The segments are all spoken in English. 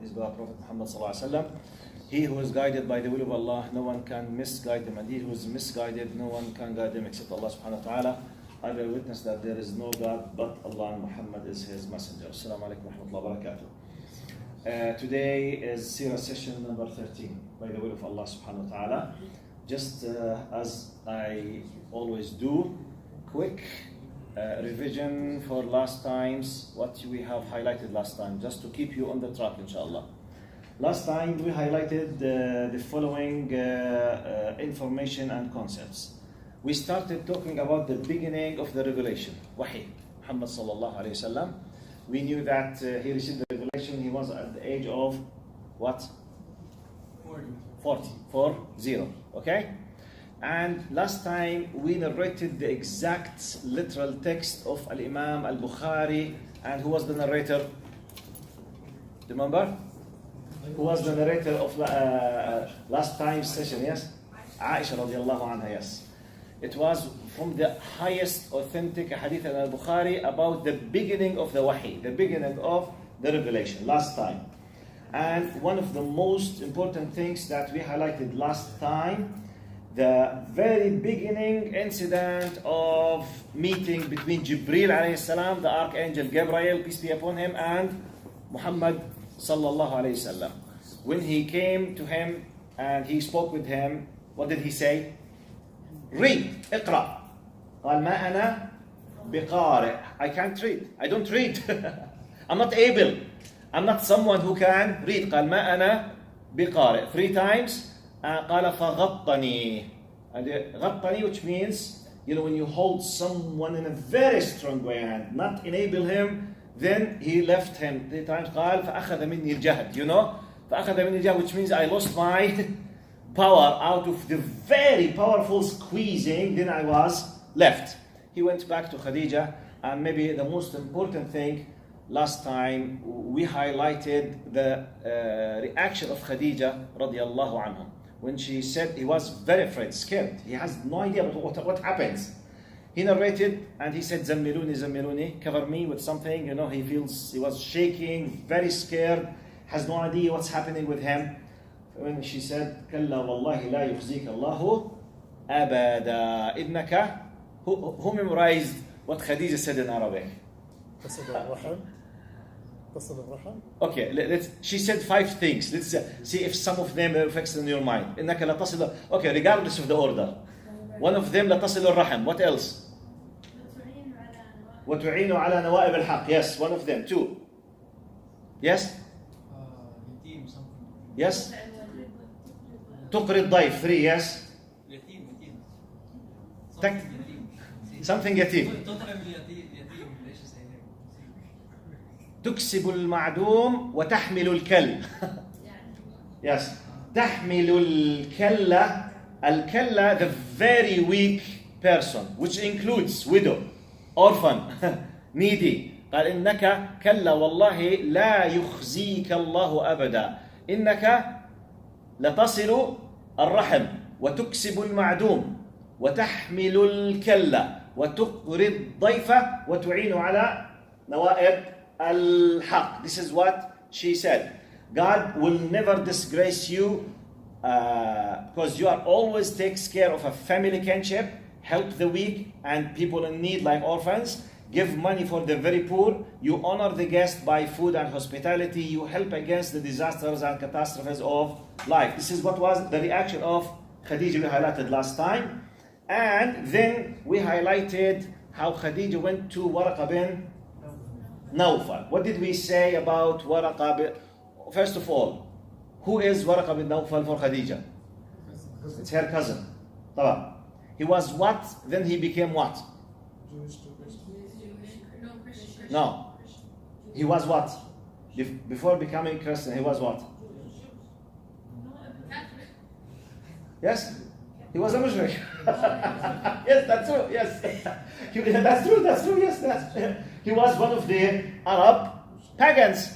his beloved Prophet Muhammad sallallahu alaihi wasallam. He who is guided by the will of Allah, no one can misguide him, and he who is misguided, no one can guide him except Allah subhanahu wa ta'ala. I bear witness that there is no God but Allah, and Muhammad is his messenger. Assalamu alaikum wa rahmatullahi wa barakatuh. Today is Seerah session number 13, by the will of Allah subhanahu wa ta'ala. Just as I always do, quick revision for last times, what we have highlighted last time, just to keep you on the track, inshallah. Last time we highlighted the following information and concepts. We started talking about the beginning of the revelation, Wahi, Muhammad sallallahu alayhi wasallam. We knew that he received the revelation, he was at the age of what? 40, okay? And last time we narrated the exact literal text of Al-Imam Al-Bukhari, and who was the narrator? Remember? Who was the narrator of last time's session, yes? Aisha radiallahu anha, yes. It was from the highest authentic hadith in Al-Bukhari about the beginning of the wahi, the beginning of the revelation, last time. And one of the most important things that we highlighted last time, the very beginning incident of meeting between Jibreel alayhi salam, the archangel Gabriel, peace be upon him, and Muhammad sallallahu alayhi wasallam. When he came to him and he spoke with him, what did he say? Read, اقرأ. قال ما أنا بقارئ. I can't read. I don't read. I'm not able. I'm not someone who can read. قال ما أنا بقارئ. 3 times. قال فغطني. غطني, which means, when you hold someone in a very strong way and not enable him, then he left him. 3 times. قال فأخذ مني الجهد. فأخذ مني الجهد, which means I lost my power out of the very powerful squeezing, then I was left. He went back to Khadija, and maybe the most important thing, last time we highlighted the reaction of Khadija radiallahu anha. When she said he was very afraid, scared, he has no idea what happens. He narrated and he said, Zammiluni, Zammiluni, cover me with something. He was shaking, very scared, has no idea what's happening with him. When she said, كلا والله لا يخزيك الله أبدا إنك, who memorized what Khadija said in Arabic? Okay, she said 5 things. Let's see if some of them are fixed in your mind. إنك لا تصل. Okay, regardless of the order. One of them لا تصل الرحم. What else? وتعين على نوائب الحق. Yes, one of them. 2. Yes? Yes? تقري الضيف. 3. Yes? something يتيم. تكسب المعدوم وتحمل الكل. Yes. تحمل الكلة. الكلة, the very weak person, which includes widow, orphan, needy. قال إنك كلا والله لا يخزيك الله أبدا إنك لتصل الرحم وتكسب المعدوم وتحمل الكلة وتقري الضيف وتعين على نوائب الحق. This is what she said. God will never disgrace you because you are always takes care of a family kinship, help the weak and people in need like orphans, give money for the very poor, you honor the guest by food and hospitality, you help against the disasters and catastrophes of life. This is what was the reaction of Khadija we highlighted last time. And then we highlighted how Khadija went to Waraqa bin Nawfal. What did we say about Waraqa bin... First of all, who is Waraqa bin Nawfal for Khadija? It's her cousin. He was what? Then he became what? No. He was what? Before becoming Christian, he was what? Yes? He was a mushrik. Yes, that's true. Yes. That's true. Yes, he was one of the Arab pagans.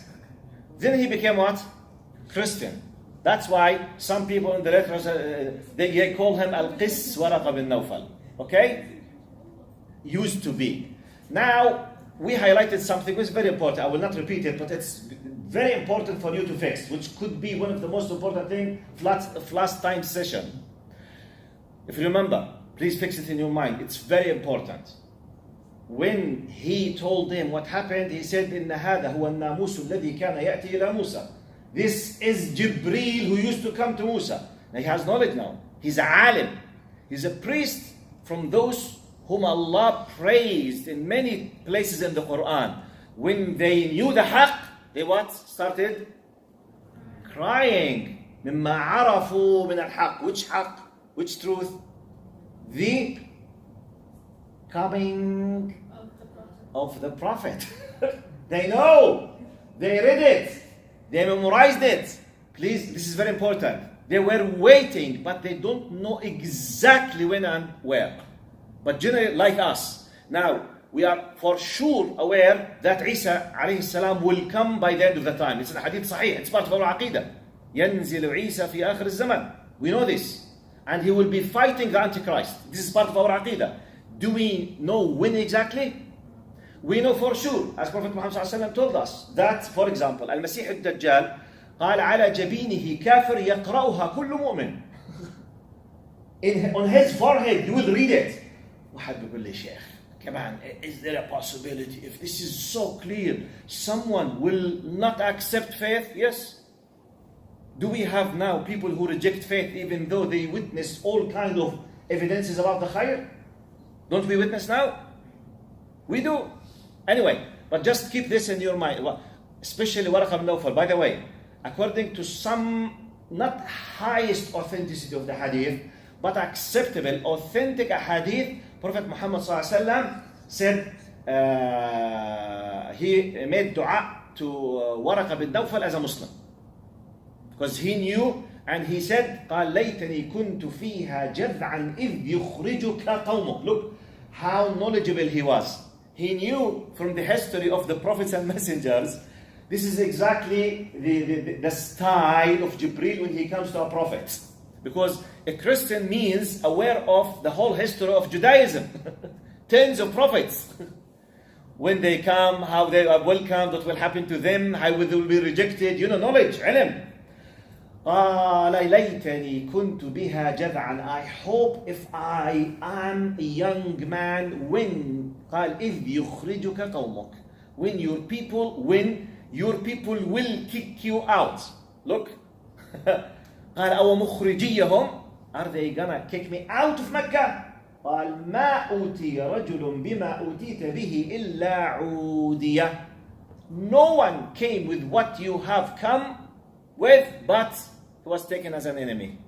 Then he became what? Christian. That's why some people in the letters, they call him Al-Qis Waraqa bin Nawfal. Okay? Used to be. Now, we highlighted something which is very important. I will not repeat it, but it's very important for you to fix, which could be one of the most important things of last time's session. If you remember, please fix it in your mind. It's very important. When he told him what happened, he said, إِنَّ هَذَا هُوَ النَّامُوسُ الَّذِي كَانَ يَأْتِي إِلَى مُوسَى. This is Jibreel who used to come to Musa. Now he has knowledge now. He's a alim. He's a priest from those whom Allah praised in many places in the Quran. When they knew the haqq, they what? Started crying. مِمَّا عَرَفُوا مِنَ الْحَقِّ. Which haqq? Which truth? The coming of the Prophet. They know. They read it. They memorized it. Please, this is very important. They were waiting, but they don't know exactly when and where. But generally, like us. Now, we are for sure aware that Isa alayhi salam will come by the end of the time. It's a hadith sahih. It's part of our aqidah. ينزل عيسى في آخر الزمن. We know this. And he will be fighting the Antichrist. This is part of our aqidah. Do we know when exactly? We know for sure, as Prophet Muhammad ﷺ told us, that, for example, Al-Masih al-Dajjal قال على جبينه كافر يقرأها كل مؤمن. On his forehead, you will read it. واحد بيقول لي شيخ, come on, is there a possibility, if this is so clear, someone will not accept faith? Yes. Do we have now people who reject faith even though they witness all kind of evidences about the khair? Don't we witness now? We do. Anyway, but just keep this in your mind. Especially Waraq ibn Nawfal. By the way, according to some, not highest authenticity of the hadith, but acceptable, authentic hadith, Prophet Muhammad said he made dua to Waraq ibn Nawfal as a Muslim. Because he knew, and he said, قال ليتني كنت فيها جذعا إذ يخرجك قومك. Look how knowledgeable he was. He knew from the history of the prophets and messengers, this is exactly the style of Jibreel when he comes to a prophet. Because a Christian means aware of the whole history of Judaism. Tens of prophets. When they come, how they are welcomed, what will happen to them, how they will be rejected. You know, knowledge, ilm. قال ليتني كنت بها جذعا. I hope if I am a young man when قال إذ يخرجك قومك. When your people will kick you out. Look. قال أو مخرجيهم. Are they gonna kick me out of Mecca? قال ما أوتي رجل بما أوتيت به إلا عودية. No one came with what you have come with, but he was taken as an enemy.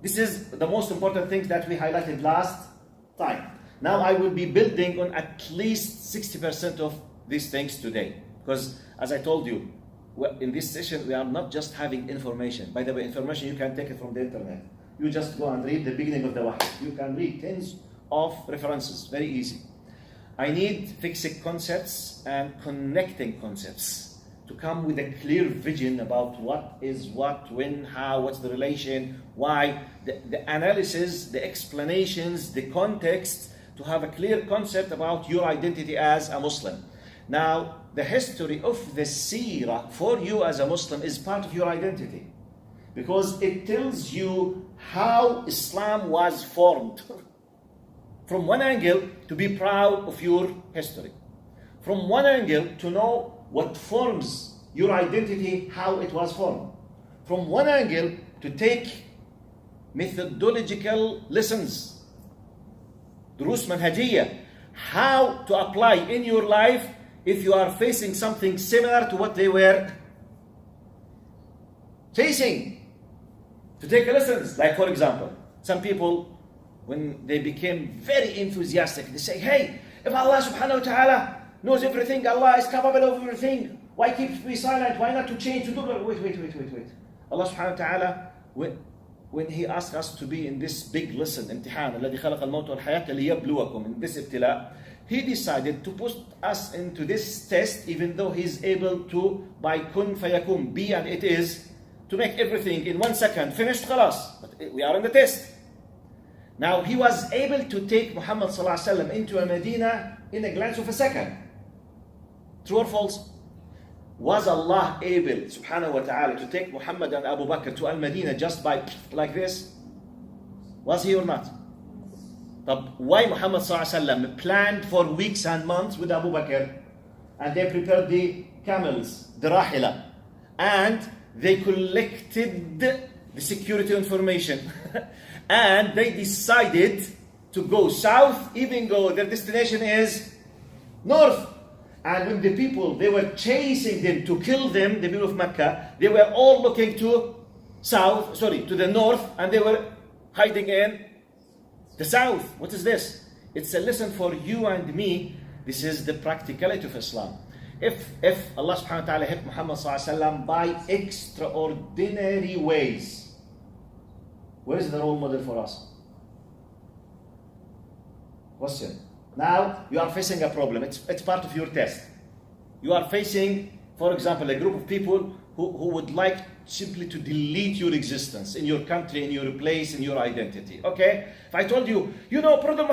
This is the most important thing that we highlighted last time. Now I will be building on at least 60% of these things today. Because as I told you, in this session we are not just having information. By the way, information you can take it from the internet. You just go and read the beginning of the Wahy. You can read tens of references, very easy. I need fixing concepts and connecting concepts to come with a clear vision about what is what, when, how, what's the relation, why, the analysis, the explanations, the context, to have a clear concept about your identity as a Muslim. Now, the history of the Seerah for you as a Muslim is part of your identity, because it tells you how Islam was formed. From one angle, to be proud of your history. From one angle, to know what forms your identity, how it was formed. From one angle, to take methodological lessons, durus manhajiyya, how to apply in your life if you are facing something similar to what they were facing. To take lessons, like for example, some people, when they became very enthusiastic, they say, hey, if Allah subhanahu wa ta'ala knows everything, Allah is capable of everything, why keep me silent? Why not to change? To do? Wait. Allah subhanahu wa ta'ala, when He asked us to be in this big lesson, امتحان الذي خلق الموت والحياة ليبلوكم, in this ibtila, He decided to put us into this test, even though He's able to, by kun fayakun, be and it is, to make everything in 1 second finished, khalas. But we are in the test. Now He was able to take Muhammad sallallahu alaihi wasallam into a Medina in a glance of a second. True or false? Was Allah able, subhanahu wa ta'ala, to take Muhammad and Abu Bakr to Al-Madinah just by like this? Was he or not? But why Muhammad planned for weeks and months with Abu Bakr, and they prepared the camels, the rahila, and they collected the security information and they decided to go south even though their destination is north. And when the people, they were chasing them to kill them, the people of Mecca, they were all looking to to the north, and they were hiding in the south. What is this? It's a lesson for you and me. This is the practicality of Islam. If Allah subhanahu wa ta'ala helped Muhammad sallallahu alaihi wasallam by extraordinary ways, where is the role model for us? Question. Now you are facing a problem. It's part of your test. You are facing, for example, a group of people who would like simply to delete your existence in your country, in your place, in your identity. Okay? If I told you, Prophet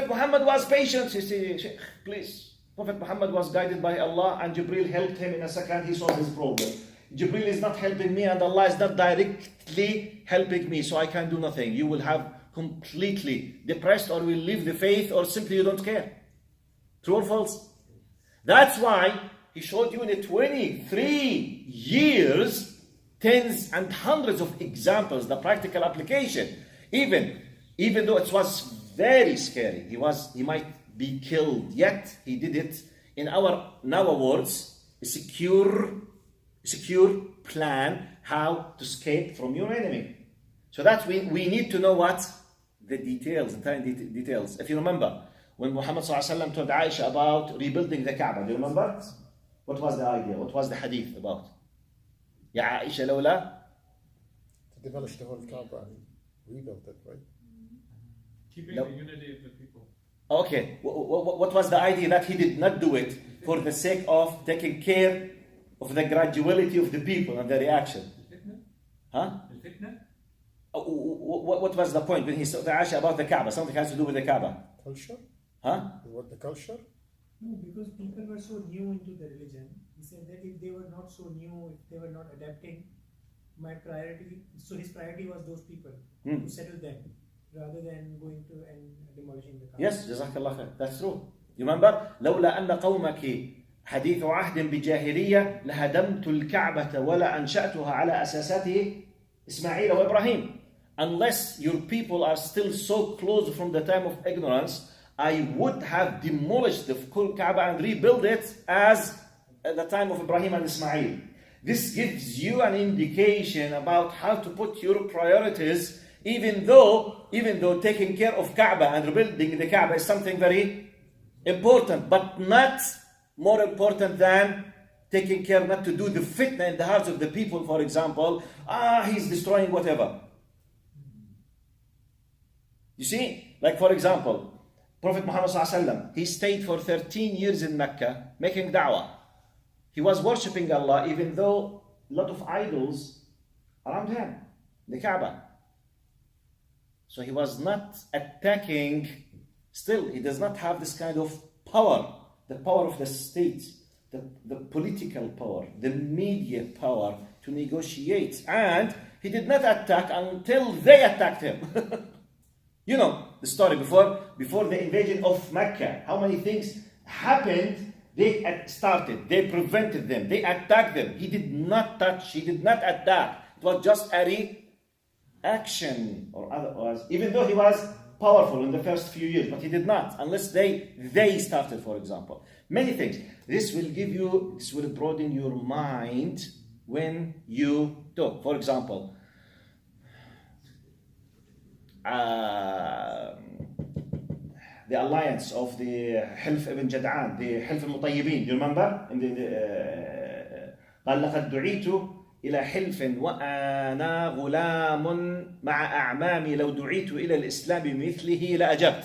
Muhammad was patient. You say, Sheikh, please. Prophet Muhammad was guided by Allah, and Jibril helped him in a second. He solved his problem. Jibril is not helping me, and Allah is not directly helping me, so I can do nothing. You will have completely depressed, or will leave the faith, or simply you don't care. True or false? That's why he showed you in the 23 years tens and hundreds of examples, the practical application. Even though it was very scary, he might be killed, yet he did it in our words, a secure plan how to escape from your enemy. So that we need to know what the details, the tiny details. If you remember, when Muhammad ﷺ told Aisha about rebuilding the Kaaba, do you remember? What was the idea? What was the hadith about? Ya Aisha lawla? To demolish the whole Kaaba and rebuild it, right? Keeping the unity of the people. Okay, what was the idea that he did not do it for the sake of taking care of the graduality of the people and the reaction? Huh? What was the point when he said to Aisha about the Kaaba? Something has to do with the Kaaba. Culture? Huh? What, the culture? No, because people were so new into the religion. He said that if they were not so new, if they were not adapting, his priority was those people, to settle them, rather than going to and demolishing the Kaaba. Yes, Jazakallah khair. That's true. You remember? لولا أن قومك حديث عهد بجاهلية لهدمت الكعبة ولا أنشأتها على أساساته إسماعيل وإبراهيم. Unless your people are still so close from the time of ignorance, I would have demolished the full Kaaba and rebuilt it as at the time of Ibrahim and Ismail. This gives you an indication about how to put your priorities, even though taking care of Kaaba and rebuilding the Kaaba is something very important, but not more important than taking care not to do the fitna in the hearts of the people, for example. He's destroying whatever. You see, like for example, Prophet Muhammad ﷺ, he stayed for 13 years in Mecca making da'wah. He was worshipping Allah even though a lot of idols around him, the Kaaba. So he was not attacking, still he does not have this kind of power, the power of the state, the political power, the media power to negotiate. And he did not attack until they attacked him. You know the story before the invasion of Mecca. How many things happened? They started, they prevented them, they attacked them. He did not touch, he did not attack. It was just a reaction or otherwise. Even though he was powerful in the first few years, but he did not, unless they started, for example. Many things. This will broaden your mind when you talk. For example, the alliance of the Hilf ibn Jad'an, the Hilf al-Mutayyibin, do you remember? قال لقد دعيت إلى حلف وأنا غلام مع أعمامي لو دعيت إلى الإسلام بمثله لأجبت.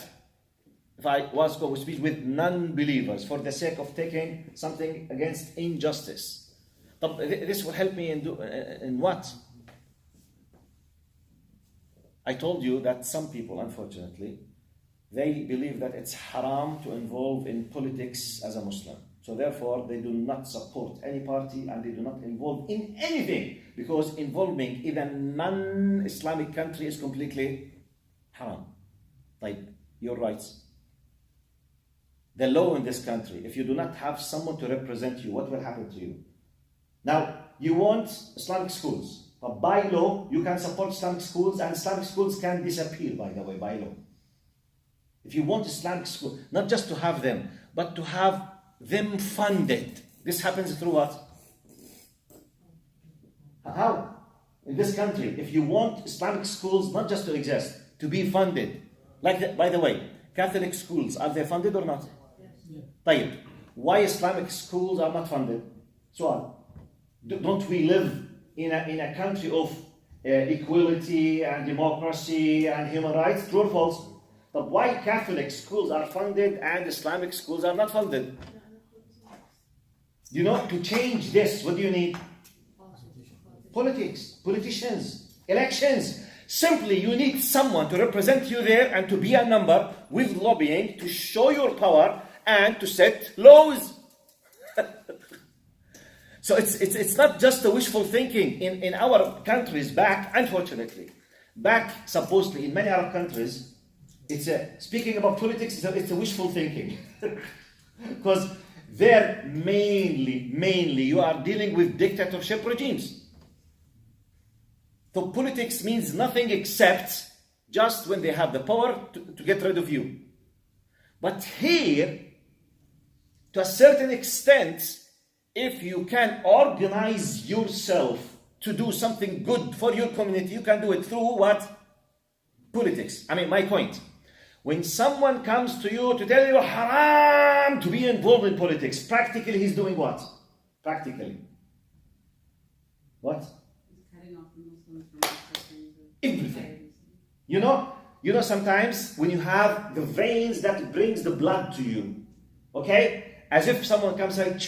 If I was going to speak with non-believers for the sake of taking something against injustice. This will help me in what? I told you that some people, unfortunately, they believe that it's haram to involve in politics as a Muslim. So therefore, they do not support any party and they do not involve in anything, because involving in a non-Islamic country is completely haram. Like your rights. The law in this country, if you do not have someone to represent you, what will happen to you? Now, you want Islamic schools, but by law, you can support Islamic schools, and Islamic schools can disappear, by the way, by law. If you want Islamic school, not just to have them, but to have them funded. This happens through what? How? In this country, if you want Islamic schools not just to exist, to be funded. By the way, Catholic schools, are they funded or not? Yes. Why Islamic schools are not funded? So, don't we live in a country of equality and democracy and human rights? True or false? But why Catholic schools are funded and Islamic schools are not funded? To change this, what do you need? Politics, politicians, elections. Simply, you need someone to represent you there and to be a number with lobbying to show your power and to set laws. So it's not just a wishful thinking in our countries unfortunately, supposedly in many Arab countries, speaking about politics, it's a wishful thinking. Because there mainly you are dealing with dictatorship regimes. So politics means nothing except just when they have the power to get rid of you. But here, to a certain extent, if you can organize yourself to do something good for your community, you can do it through what? Politics. My point. When someone comes to you to tell you haram to be involved in politics, practically he's doing what? Practically. What? He's cutting off the Muslims from accessing the everything. You know sometimes when you have the veins that brings the blood to you, okay? As if someone comes and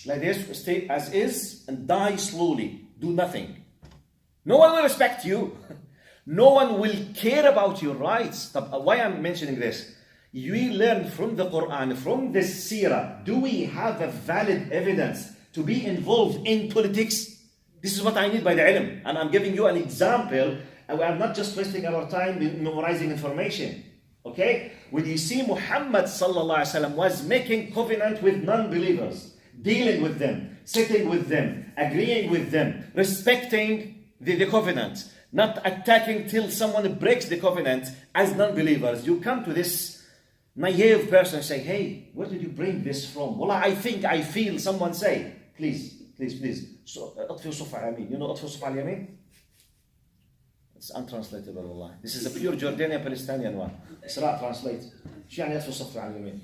like this, stay as is and die slowly. Do nothing. No one will respect you. No one will care about your rights. Why I'm mentioning this? We learn from the Quran, from the Seerah. Do we have a valid evidence to be involved in politics? This is what I need by the ilm. And I'm giving you an example. And we are not just wasting our time memorizing information. Okay? When you see Muhammad sallallahu alaihi wasallam was making covenant with non-believers, dealing with them, sitting with them, agreeing with them, respecting the covenant, not attacking till someone breaks the covenant as non-believers. You come to this naive person and say, hey, where did you bring this from? Well, I feel, someone say, please. So, أطفئوا صف على اليمين. You know أطفئوا صف على اليمين? It's untranslatable, والله. This is a pure Jordanian Palestinian one. Seerah, translate. شو يعني أطفئوا صف على اليمين?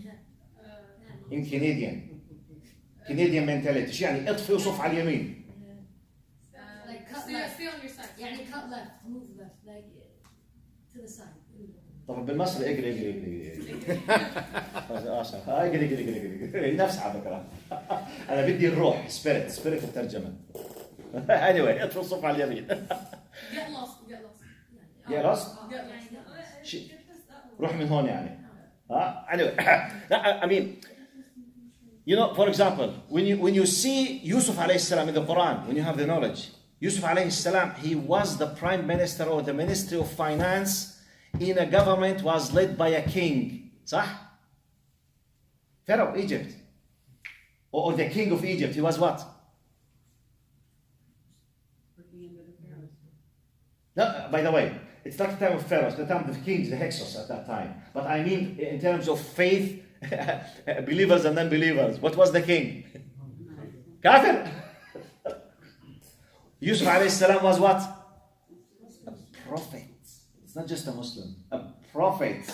In Canadian mentality. شو يعني أطفئوا صف على اليمين? Like cut left. Stay on your side. يعني cut left, move left, like to the side. طبعا بالمصري اقري اقري نفس على فكره. انا بدي الروح سبيريت الترجمه. anyway ادخل صف على اليمين. get lost روح من هون يعني. anyway I mean, for example, when you see Yusuf alayhi salam in the Quran, when you have the knowledge, Yusuf alayhi salam, he was the prime minister or the ministry of finance in a government was led by a king. صح? Pharaoh, Egypt. Or the king of Egypt, he was what? No, by the way, it's not the time of Pharaoh, it's the time of the kings, the Hyksos at that time. But I mean, in terms of faith, believers and non-believers, what was the king? Kafir. Yusuf alayhi salam was what? A prophet. It's not just a Muslim, a prophet.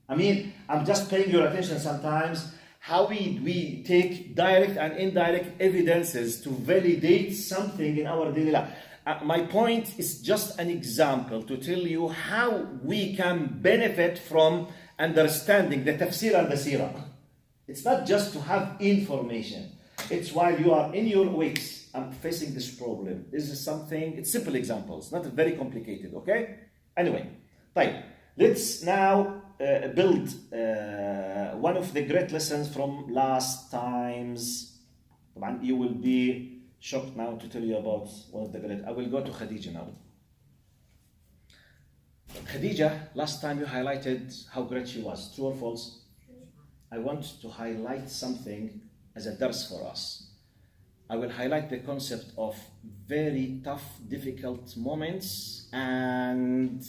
I mean, I'm just paying your attention sometimes how we take direct and indirect evidences to validate something in our daily life. My point is just an example to tell you how we can benefit from understanding the tafsir and the seerah. It's not just to have information. It's while you are in your weeks, I'm facing this problem. This is something, it's simple examples, not very complicated, okay? Anyway, let's now build one of the great lessons from last times. You will be shocked now to tell you about one of the great. I will go to Khadija now. Khadija, last time you highlighted how great she was. True or false? I want to highlight something as a dars for us. I will highlight the concept of very tough, difficult moments and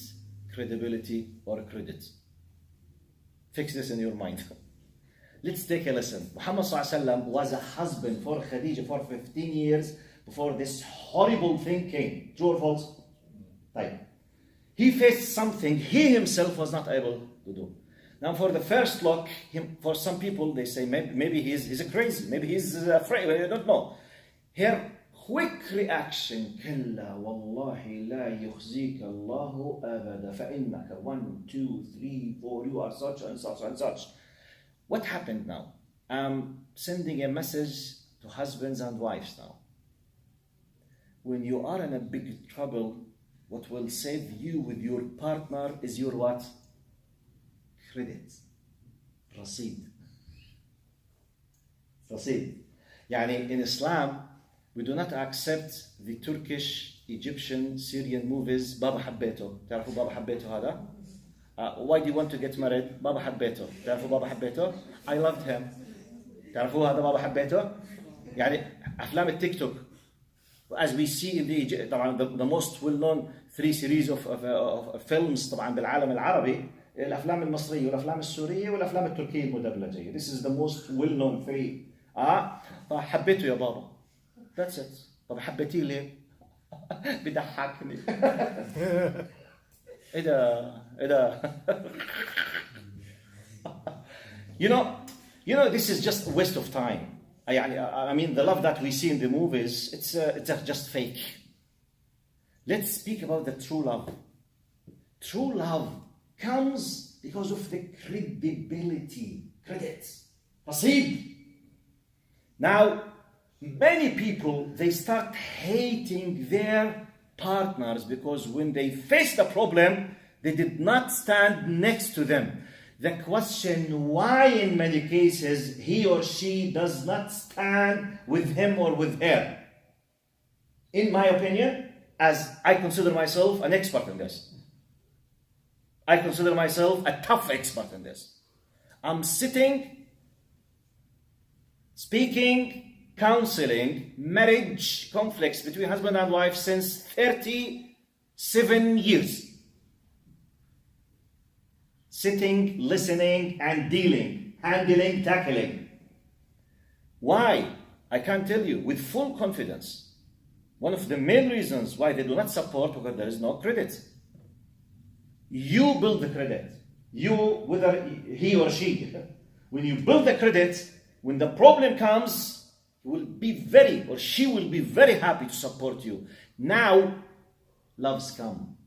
credibility or credit. Fix this in your mind. Let's take a lesson. Muhammad ﷺ was a husband for Khadija for 15 years before this horrible thing came. True or false? Right. He faced something he himself was not able to do. Now, for the first look, for some people, they say maybe he's crazy, maybe he's afraid, I don't know. Her quick reaction, كلا والله لا يخزيك الله أبدا فإنك 1, 2, 3, 4, you are such and such and such. What happened now? I'm sending a message to husbands and wives now. When you are in a big trouble, what will save you with your partner is your what? Credit. رصيد. رصيد. يعني in Islam, we do not accept the Turkish, Egyptian, Syrian movies. بابا حبيته. تعرفوا بابا حبيته هذا? Why do you want to get married? بابا حبيته. تعرفوا بابا حبيته? I loved him. تعرفوا هذا بابا حبيته؟ يعني أفلام التيك توك. As we see in the طبعا the most well-known 3 series of films طبعا بالعالم العربي الأفلام المصرية والأفلام السورية والأفلام التركية المدبلجة. This is the most well-known 3. فحبيته يا بابا. That's it. طب حبيتيه ليه؟ بيضحكني. ايه ده؟ You know, this is just a waste of time. I mean, the love that we see in the movies, it's just fake. Let's speak about the true love. True love comes because of the credibility, credit, رصيد. Now, many people, they start hating their partners because when they face the problem, they did not stand next to them. The question why in many cases he or she does not stand with him or with her. In my opinion, as I consider myself an expert in this. I consider myself a tough expert in this. I'm sitting, speaking, counseling marriage conflicts between husband and wife since 37 years. Sitting, listening, and dealing, handling, tackling. Why? I can tell you with full confidence. One of the main reasons why they do not support because there is no credit. You build the credit. You, whether he or she, when you build the credit, when the problem comes, she will be very happy to support you. Now, loves come.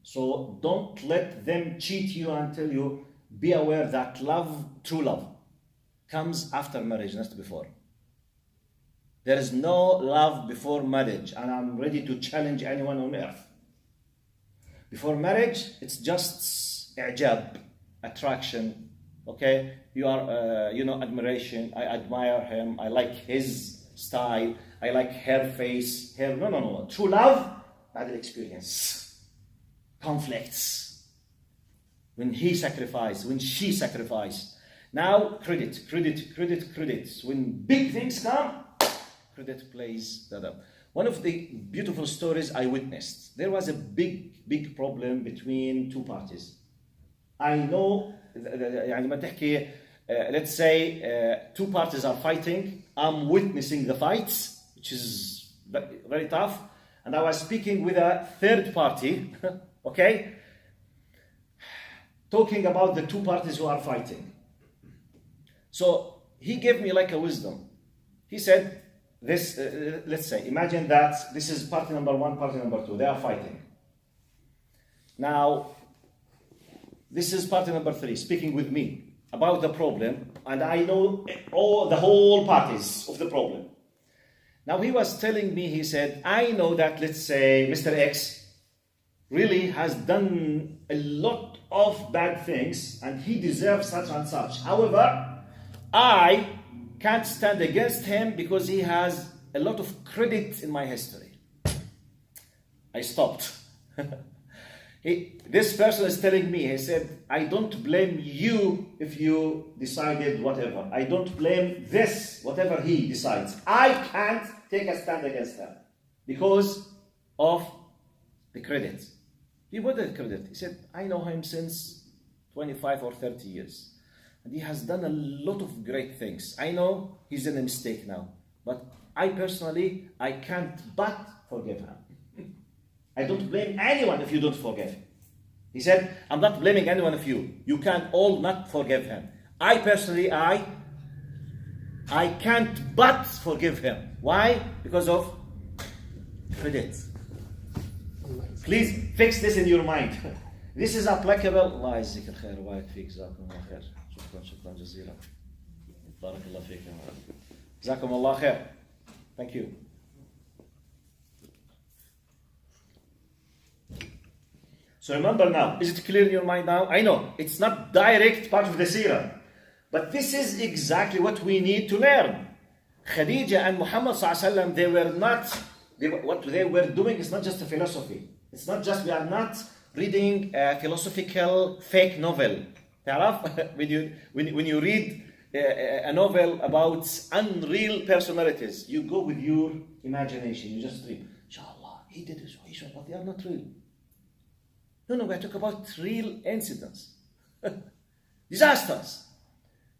So don't let them cheat you and tell you, be aware that love, true love, comes after marriage, not before. There is no love before marriage, and I'm ready to challenge anyone on earth. Before marriage, it's just i'jab, attraction, okay? You are, admiration. I admire him. I like his style. I like her face. No. True love, bad experience. Conflicts. When he sacrificed, when she sacrificed. Now, credit. When big things come, credit plays that up. One of the beautiful stories I witnessed, there was a big problem between two parties. I know, let's say two parties are fighting. I'm witnessing the fights, which is very tough. And I was speaking with a third party, okay, talking about the two parties who are fighting. So he gave me like a wisdom. He said, this, let's say, imagine that this is party number 1, party number 2. They are fighting. Now, this is party number 3, speaking with me about the problem, and I know the whole parties of the problem. Now he was telling me, he said, I know that, let's say, Mr. X, really has done a lot of bad things and he deserves such and such. However, I can't stand against him because he has a lot of credit in my history. I stopped. This person is telling me, he said, I don't blame you if you decided whatever. I don't blame this, whatever he decides. I can't take a stand against him because of the credit. He wanted credit. He said, I know him since 25 or 30 years. And he has done a lot of great things. I know he's in a mistake now. But I personally, I can't but forgive him. I don't blame anyone if you don't forgive. He said, I'm not blaming anyone of you. You can all not forgive him. I personally, I can't but forgive him. Why? Because of credit. Please fix this in your mind. This is applicable. الله يجزيك الخير وبارك فيك. جزاكم الله خير. شكرا جزيلا. بارك الله فيك. جزاكم الله خير. Thank you. So remember now, is it clear in your mind now? I know, it's not direct part of the seerah. But this is exactly what we need to learn. Khadija and Muhammad ﷺ, what they were doing is not just a philosophy. It's not just, we are not reading a philosophical fake novel. When you read a novel about unreal personalities, you go with your imagination, you just read, inshallah, he did this, but they are not real. No, we are talking about real incidents. Disasters.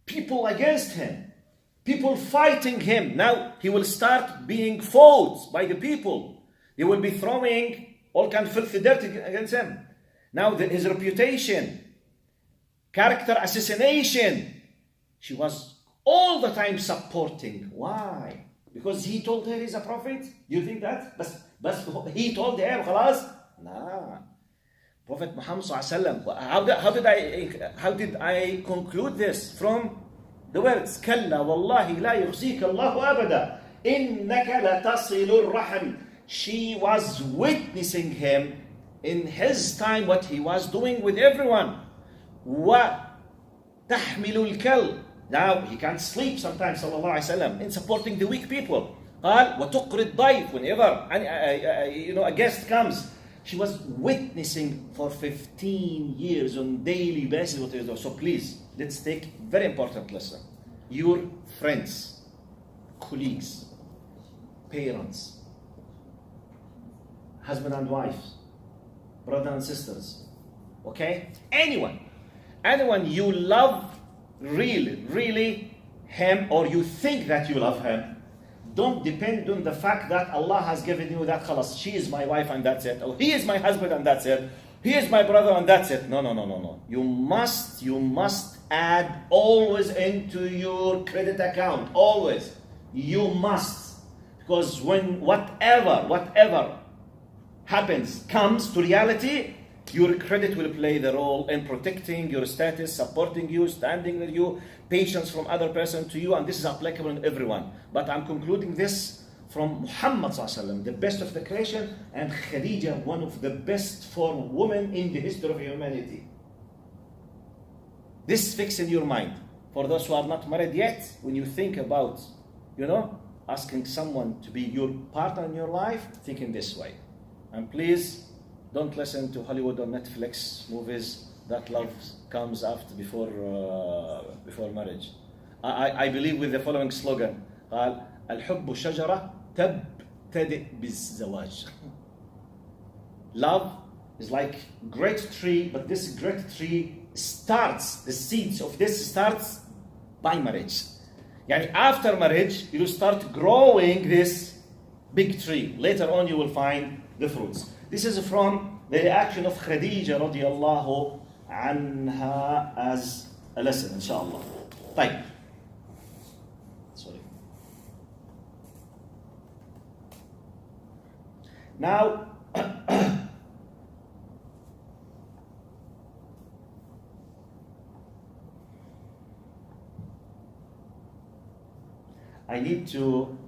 People against him. People fighting him. Now he will start being fought by the people. They will be throwing all kind of filthy dirt against him. Now his reputation, character assassination, she was all the time supporting. Why? Because he told her he's a prophet? Do you think that? But he told her, خلاص? Nah. Prophet Muhammad how did I conclude this? From the words كلا والله لا يخزيك الله أبدا إنك لتصل الرحم. She was witnessing him in his time, what he was doing with everyone. وتحمل الكل. Now he can't sleep sometimes صلى الله عليه وسلم in supporting the weak people. قال وتقري الضيف. Whenever a guest comes, she was witnessing for 15 years on daily basis what is. So please, let's take very important lesson. Your friends, colleagues, parents, husband and wife, brothers and sisters, okay? Anyone you love really him, or you think that you love him, don't depend on the fact that Allah has given you that khalas, she is my wife and that's it, or he is my husband and that's it, he is my brother and that's it. No. You must add always into your credit account. Always. You must. Because when whatever comes to reality, your credit will play the role in protecting your status, supporting you, standing with you, patience from other person to you, and this is applicable in everyone. But I'm concluding this from Muhammad ﷺ, the best of the creation, and Khadija, one of the best formed women in the history of humanity. This fix in your mind. For those who are not married yet, when you think about, asking someone to be your partner in your life, think in this way. And please, don't listen to Hollywood or Netflix movies that love comes before marriage. I believe with the following slogan: الحب شجرة تبتدئ بالزواج. Love is like great tree, but this great tree the seeds of this starts by marriage. Yani after marriage, you will start growing this big tree. Later on, you will find the fruits. This is from the reaction of Khadija radiallahu anha as a lesson, inshallah. طيب. Sorry. Now, I need to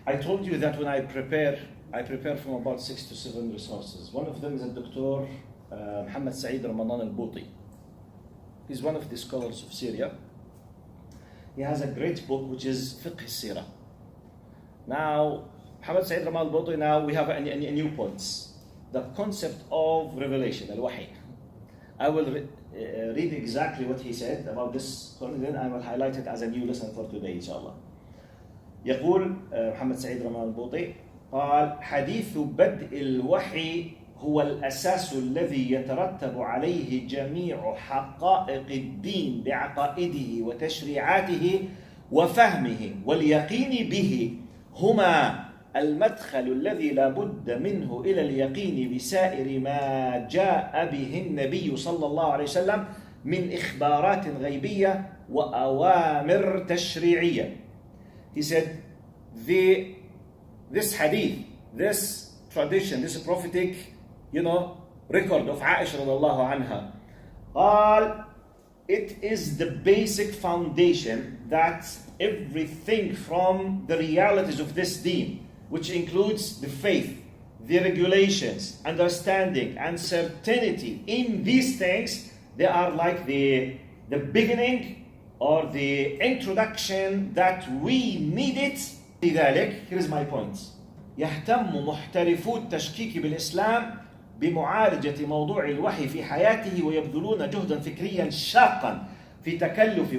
I told you that when I prepare from about 6 to 7 resources. One of them is a Dr. Muhammad Saeed Ramadan al-Bouti. He's one of the scholars of Syria. He has a great book which is Fiqh Seerah. Now, Muhammad Saeed Ramadan al-Bouti, now we have a new points. The concept of revelation, al-Wahy. I will read exactly what he said about this, and then I will highlight it as a new lesson for today, inshallah. يقول محمد سعيد رمضان البوطي قال حديث بدء الوحي هو الأساس الذي يترتب عليه جميع حقائق الدين بعقائده وتشريعاته وفهمه واليقين به هما المدخل الذي لا بد منه إلى اليقين بسائر ما جاء به النبي صلى الله عليه وسلم من إخبارات غيبية وأوامر تشريعية. He said, this hadith, this tradition, this prophetic, record of Aisha radiallahu anha, قال, it is the basic foundation that everything from the realities of this deen, which includes the faith, the regulations, understanding, and certainty in these things, they are like the beginning or the introduction that we need it. لذلك, here's my point. يهتم محترفو التشكيك بالإسلام بمعالجة موضوع الوحي في حياته ويبذلون جهدا فكريا شاقا في تكلف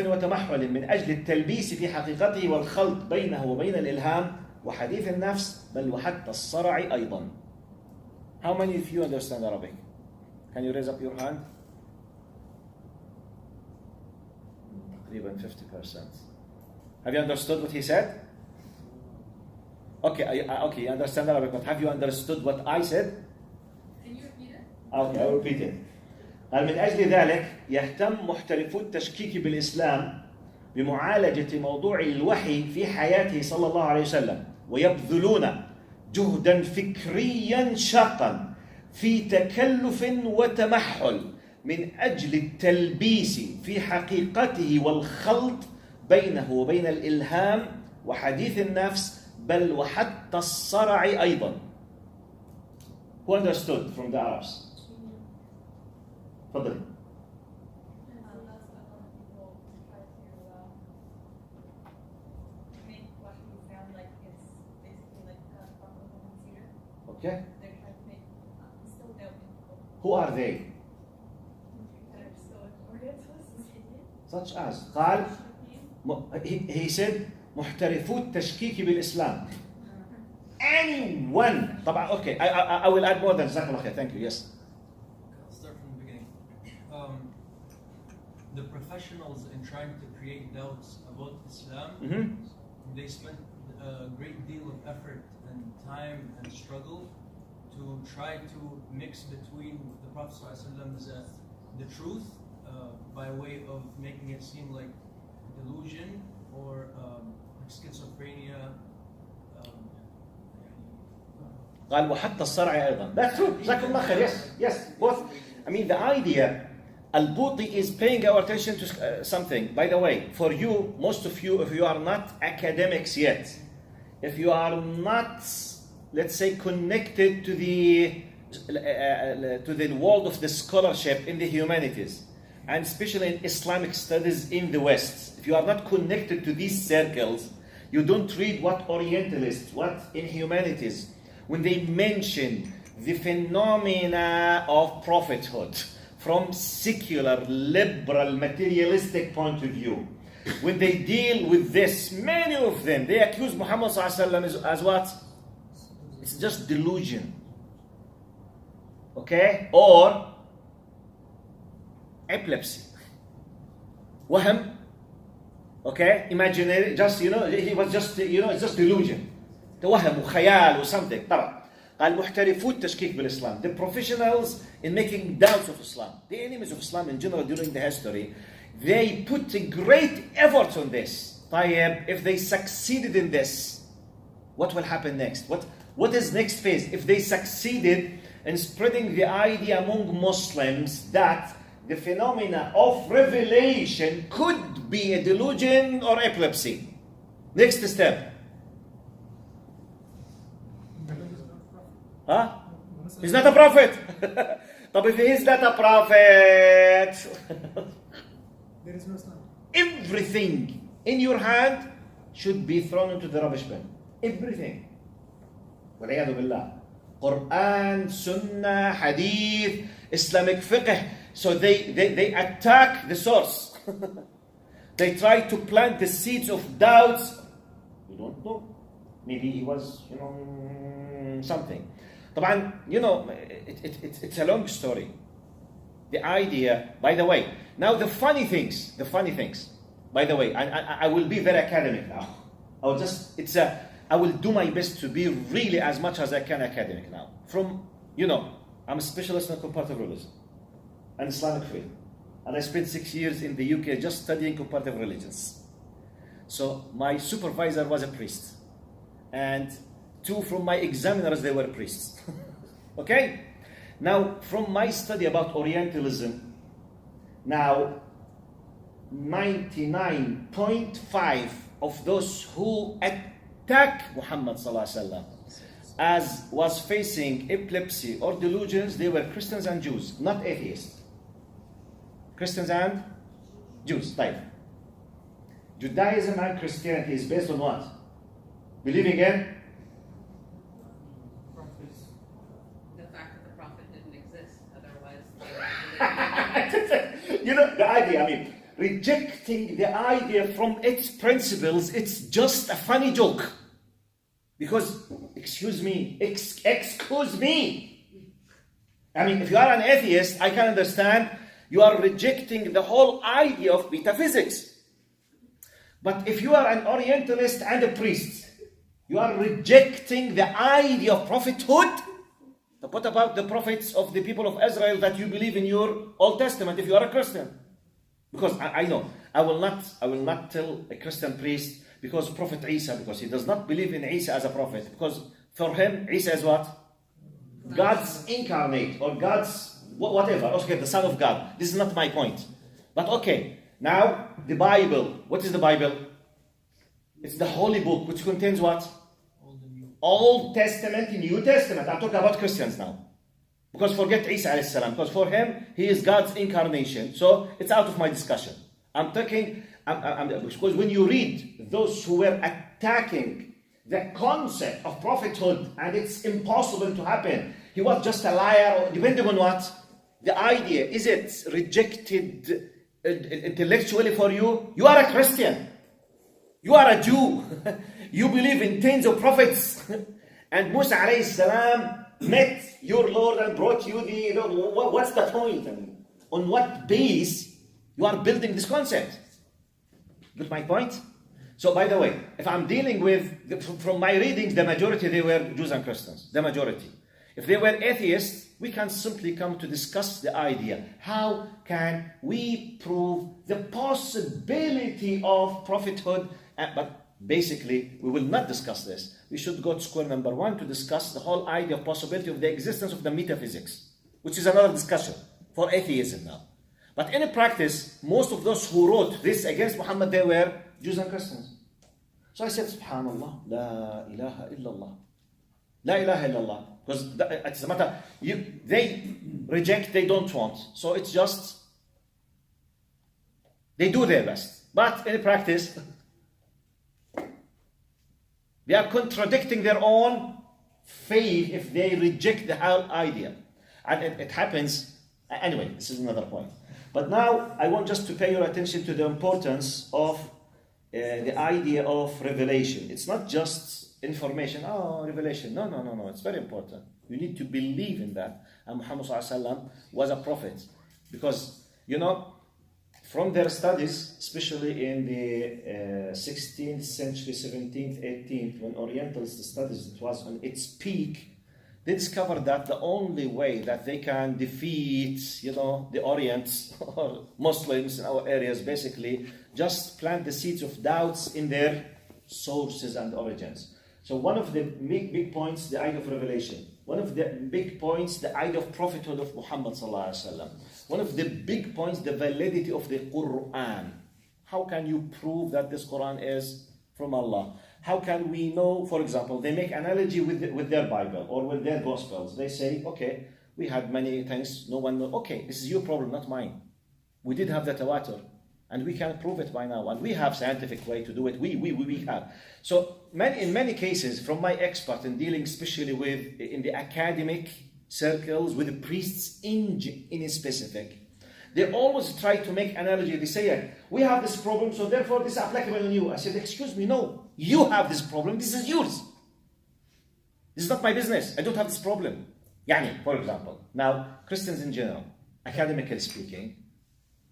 وتمحل من أجل التلبيس في حقيقته والخلط بينه وبين الإلهام وحديث النفس بل وحتى الصرع أيضا. How many of you understand Arabic? Can you raise up your hand? تقريبا 50%. Have you understood what he said? Okay, you understand Arabic, but have you understood what I said? Can you repeat it? Okay, I will repeat it. قال من أجل ذلك يهتم محترفو التشكيك بالإسلام بمعالجة موضوع الوحي في حياته صلى الله عليه وسلم ويبذلون جهدا فكريا شاقا في تكلف وتمحل من أجل التلبيس في حقيقته والخلط بينه وبين الإلهام وحديث النفس بل وحتى الصرع أيضا. Who understood from the Arabs? تفضل. Okay. Who are they? Such as قال he said محترفو التشكيك بالإسلام. Anyone طبعا okay I will add more than جزاك الله خير. Thank you. Yes. I'll start from the beginning. The professionals in trying to create doubts about Islam, they spent a great deal of effort and time and struggle to try to mix between the Prophet ﷺ the truth by way of making it seem like delusion or schizophrenia. قال وحتى الصرع أيضا. That's true. جزاك الله خير. Yes. Both. I mean the idea. Al-Bouti is paying our attention to something. By the way, for you, most of you, if you are not academics yet, if you are not, let's say, connected to the world of the scholarship in the humanities, and especially in Islamic studies in the West, if you are not connected to these circles, you don't read what Orientalists, what in humanities, when they mention the phenomena of prophethood, from secular, liberal, materialistic point of view. When they deal with this, many of them, they accuse Muhammad as what? It's just delusion. Okay? Or epilepsy. Wahm. Okay? Imaginary, just, he was just, it's just delusion. Wahm, khayal or something. قال محترفو التشكيك بالإسلام. The professionals in making doubts of Islam, the enemies of Islam in general during the history, they put a great effort on this. If they succeeded in this, what will happen next? What is next phase? If they succeeded in spreading the idea among Muslims that the phenomena of revelation could be a delusion or epilepsy. Next step. Huh? He's not a prophet. But if he is not a prophet, There is no Islam. everything in your hand should be thrown into the rubbish bin. Everything. والعياذ بالله. Quran, Sunnah, Hadith, Islamic fiqh. So they attack the source. They try to plant the seeds of doubts. We don't know. Maybe he was, something. طبعا, it's a long story. The idea, by the way, now the funny things, by the way, I will be very academic now. I will do my best to be really as much as I can academic now. I'm a specialist in comparative religion and Islamic faith. And I spent 6 years in the UK just studying comparative religions. So my supervisor was a priest. And 2 from my examiners, they were priests. Okay? Now, from my study about Orientalism, now 99.5 of those who attack Muhammad sallallahu alaihi wasallam as was facing epilepsy or delusions, they were Christians and Jews, not atheists. Christians and Jews, type. Judaism and Christianity is based on what? Believing in? The fact that the prophet didn't exist, otherwise the idea, rejecting the idea from its principles, it's just a funny joke. Because, excuse me, if you are an atheist, I can understand you are rejecting the whole idea of metaphysics. But if you are an Orientalist and a priest, you are rejecting the idea of prophethood. But what about the prophets of the people of Israel that you believe in your Old Testament if you are a Christian? Because I know, I will not tell a Christian priest because Prophet Isa, because he does not believe in Isa as a prophet. Because for him, Isa is what? God's incarnate, or God's whatever. Okay, the Son of God. This is not my point. But okay, now the Bible. What is the Bible? It's the holy book which contains what? Old Testament and New Testament. I'm talking about Christians now. Because forget Isa alayhi salam. Because for him, he is God's incarnation. So it's out of my discussion. Because when you read those who were attacking the concept of prophethood and it's impossible to happen, he was just a liar, depending on what? The idea, is it rejected intellectually for you? You are a Christian. You are a Jew. You believe in tens of prophets. And Musa alayhi salam met your Lord and brought you what's the point? On what base you are building this concept? Get my point? So by the way, if I'm dealing with, from my readings, the majority, they were Jews and Christians. The majority. If they were atheists, we can simply come to discuss the idea. How can we prove the possibility of prophethood? But basically, we will not discuss this. We should go to square number 1 to discuss the whole idea of possibility of the existence of the metaphysics, which is another discussion for atheism now. But in practice, most of those who wrote this against Muhammad, they were Jews and Christians. So I said, Subhanallah, La ilaha illallah. La ilaha illallah. Because it's a matter, they reject, they don't want. So it's just, they do their best. But in practice, they are contradicting their own faith if they reject the whole idea. And it happens, anyway, this is another point. But now, I want just to pay your attention to the importance of the idea of revelation. It's not just information, revelation. No, it's very important. You need to believe in that. And Muhammad ﷺ was a prophet. Because, from their studies, especially in the 16th century, 17th, 18th, when Orientalist studies, it was on its peak, they discovered that the only way that they can defeat, the Orient or Muslims in our areas, basically, just plant the seeds of doubts in their sources and origins. So one of the big points, the idea of revelation. One of the big points, the idea of prophethood of Muhammad sallallahu alaihi wasallam. One of the big points, the validity of the Quran. How can you prove that this Quran is from Allah. How can we know, for example, they make analogy with their Bible or with their Gospels. They say, okay, we had many things, no one knows. Okay, this is your problem, not mine. We did have the tawatur, and we can prove it by now, and we have scientific way to do it. We have. So in many cases, from my expert in dealing especially with, in the academic circles, with the priests in specific, they always try to make analogy. They say, we have this problem, so therefore this is applicable on you. I said, excuse me, no. You have this problem, this is yours. This is not my business. I don't have this problem. Yani, for example, now, Christians in general, academically speaking,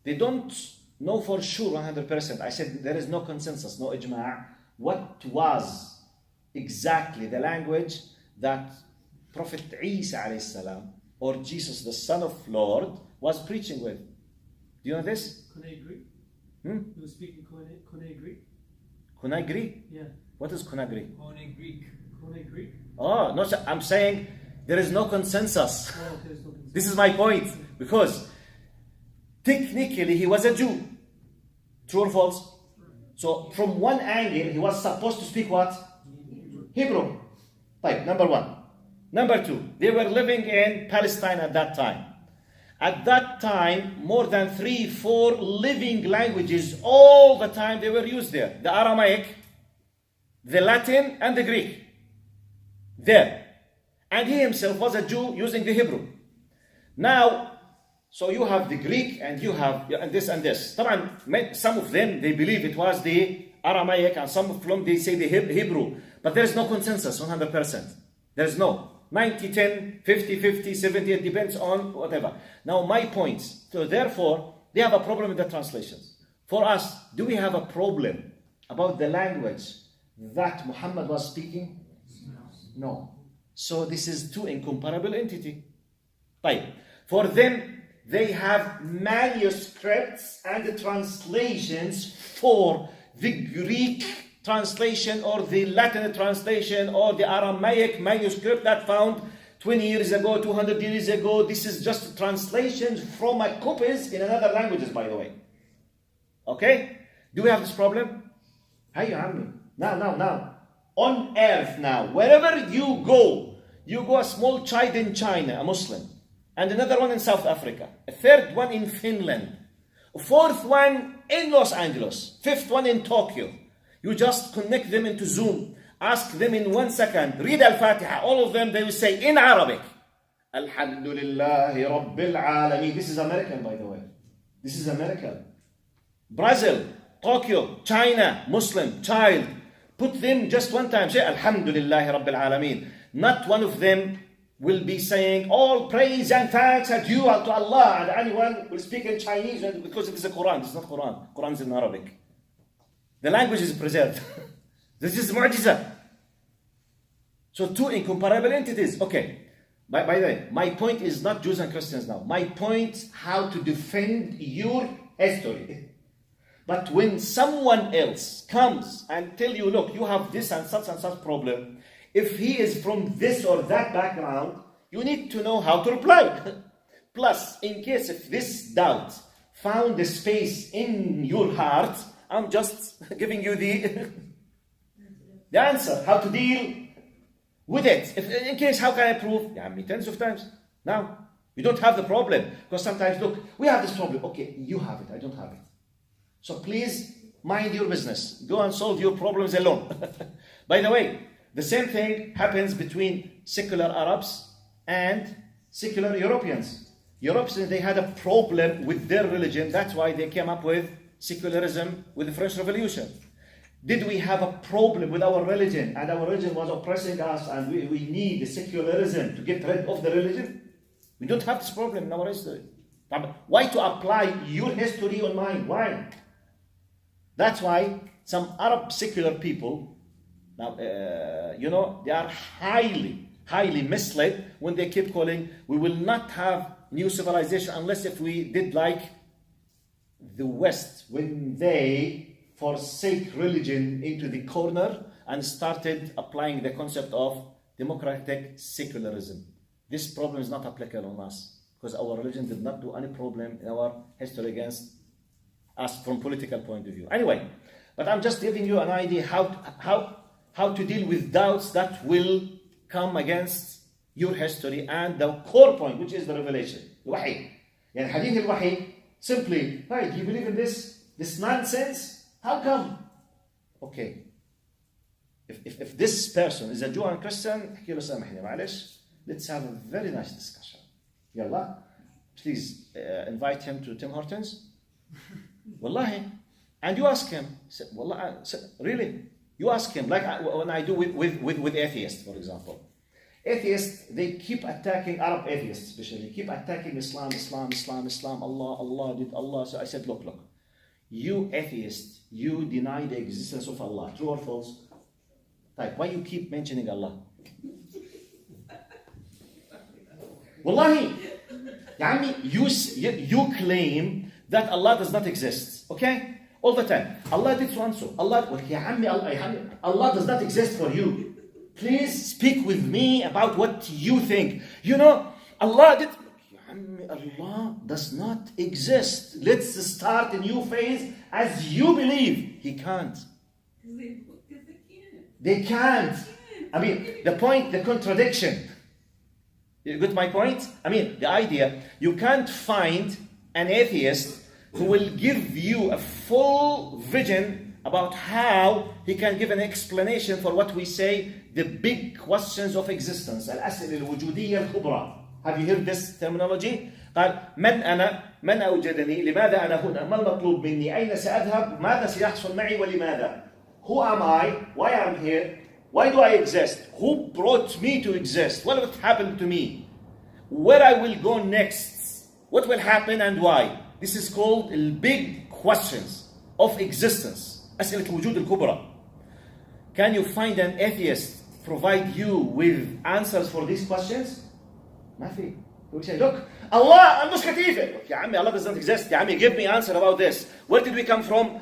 they don't know for sure 100%. I said there is no consensus, no ijma', what was exactly the language that Prophet Isa alayhi salam, or Jesus, the Son of Lord, was preaching with. Do you know this? Koine Greek? He was speaking Koine Greek? Koine Greek? Yeah. What is Koine Greek? Koine Greek. Koine Greek? Oh, no, I'm saying there is no consensus. Oh, there's no consensus. This is my point. Because technically he was a Jew. True or false? So from one angle, he was supposed to speak what? Hebrew. Right, number one. Number two, they were living in Palestine at that time. At that time, more than 3-4 living languages all the time they were used there. The Aramaic, the Latin, and the Greek. There. And he himself was a Jew using the Hebrew. Now, so you have the Greek and you have and this and this. Some of them, they believe it was the Aramaic, and some of them, they say the Hebrew. But there's no consensus, 100%. There's no. 90-10, 50-50, 70, it depends on whatever. Now my points. So therefore, they have a problem with the translations. For us, do we have a problem about the language that Muhammad was speaking? No. So this is two incomparable entities. Right. For them, they have manuscripts and translations for the Greek translation or the Latin translation or the Aramaic manuscript that found 20 years ago, 200 years ago. This is just translations from copies in another languages, by the way. Okay? Do we have this problem? Now. On earth now, wherever you go a small child in China, a Muslim, and another one in South Africa, a third one in Finland, a fourth one in Los Angeles, fifth one in Tokyo. You just connect them into Zoom. Ask them in 1 second. Read Al-Fatiha. All of them, they will say in Arabic. Alhamdulillahi Rabbil Alameen. This is American, by the way. This is American. Brazil, Tokyo, China, Muslim, child. Put them just one time. Say Alhamdulillahi Rabbil Alameen. Not one of them will be saying all praise and thanks are due to Allah. And anyone will speak in Chinese because it is a Quran. It's not Quran. Quran is in Arabic. The language is preserved. This is mu'jiza. So two incomparable entities. Okay. By the way, my point is not Jews and Christians now. My point, how to defend your history. But when someone else comes and tell you, look, you have this and such problem, if he is from this or that background, you need to know how to reply. Plus, in case if this doubt found a space in your heart, I'm just giving you the answer, how to deal with it. If, in case, how can I prove? Yeah, tens of times. Now, you don't have the problem. Because sometimes, look, we have this problem. Okay, you have it, I don't have it. So please, mind your business. Go and solve your problems alone. By the way, the same thing happens between secular Arabs and secular Europeans. Europeans, they had a problem with their religion. That's why they came up with secularism with the French Revolution. Did we have a problem with our religion and our religion was oppressing us and we need the secularism to get rid of the religion? We don't have this problem in our history. Why to apply your history on mine? Why? That's why some Arab secular people, now, they are highly misled when they keep calling, we will not have new civilization unless if we did like the West, when they forsake religion into the corner and started applying the concept of democratic secularism. This problem is not applicable on us because our religion did not do any problem in our history against us from political point of view. Anyway, But I'm just giving you an idea how to deal with doubts that will come against your history and the core point, which is the revelation. الوحي. يعني حديث الوحي, simply, right, you believe in this nonsense? How come? Okay. If this person is a Jew and Christian, احكي له سامحني معلش, let's have a very nice discussion. يلا. Please invite him to Tim Hortons. Wallahi. And you ask him, Wallah, really? You ask him, like when I do with atheists, for example. Atheists, they keep attacking, Arab atheists especially, keep attacking Islam, Allah did Allah. So I said, look, you atheists, you deny the existence of Allah, true or false? Like, why you keep mentioning Allah? Wallahi, you claim that Allah does not exist, okay? All the time. Allah did so and so. Allah does not exist for you. Please speak with me about what you think. You know, Allah does not exist. Let's start a new phase as you believe. He can't. They can't. I mean, the point, the contradiction. You get my point? I mean, the idea, you can't find an atheist who will give you a full vision about how he can give an explanation for what we say, the big questions of existence. الأسئلة الوجودية الكبرى. Have you heard this terminology? قال من أنا؟ من أوجدني؟ لماذا أنا هنا؟ ما المطلوب مني؟ أين سأذهب؟ ماذا سيحصل معي ولماذا? Who am I? Why am I here? Why do I exist? Who brought me to exist? What will happen to me? Where I will go next? What will happen and why? This is called the big questions of existence. أسئلة الوجود الكبرى. Can you find an atheist provide you with answers for these questions? ما في. He will say, look, Allah مش كتيفة. يا عمي, Allah does not exist. يا عمي, give me answer about this. Where did we come from?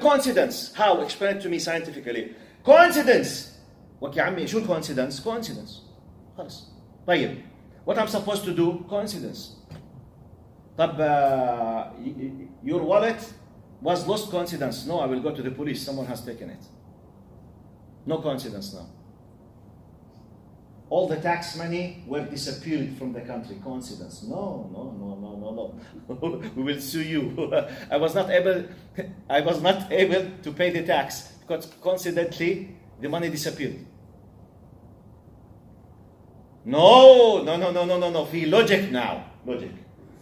Coincidence. How? Explain it to me scientifically. Coincidence. يا عمي, شو coincidence? Coincidence. خلاص. طيب. What I'm supposed to do? Coincidence. طب your wallet was lost, coincidence. No, I will go to the police. Someone has taken it. No coincidence now. All the tax money were disappeared from the country. Coincidence. No. We will sue you. I was not able to pay the tax because coincidentally the money disappeared. No. Feel logic now. Logic.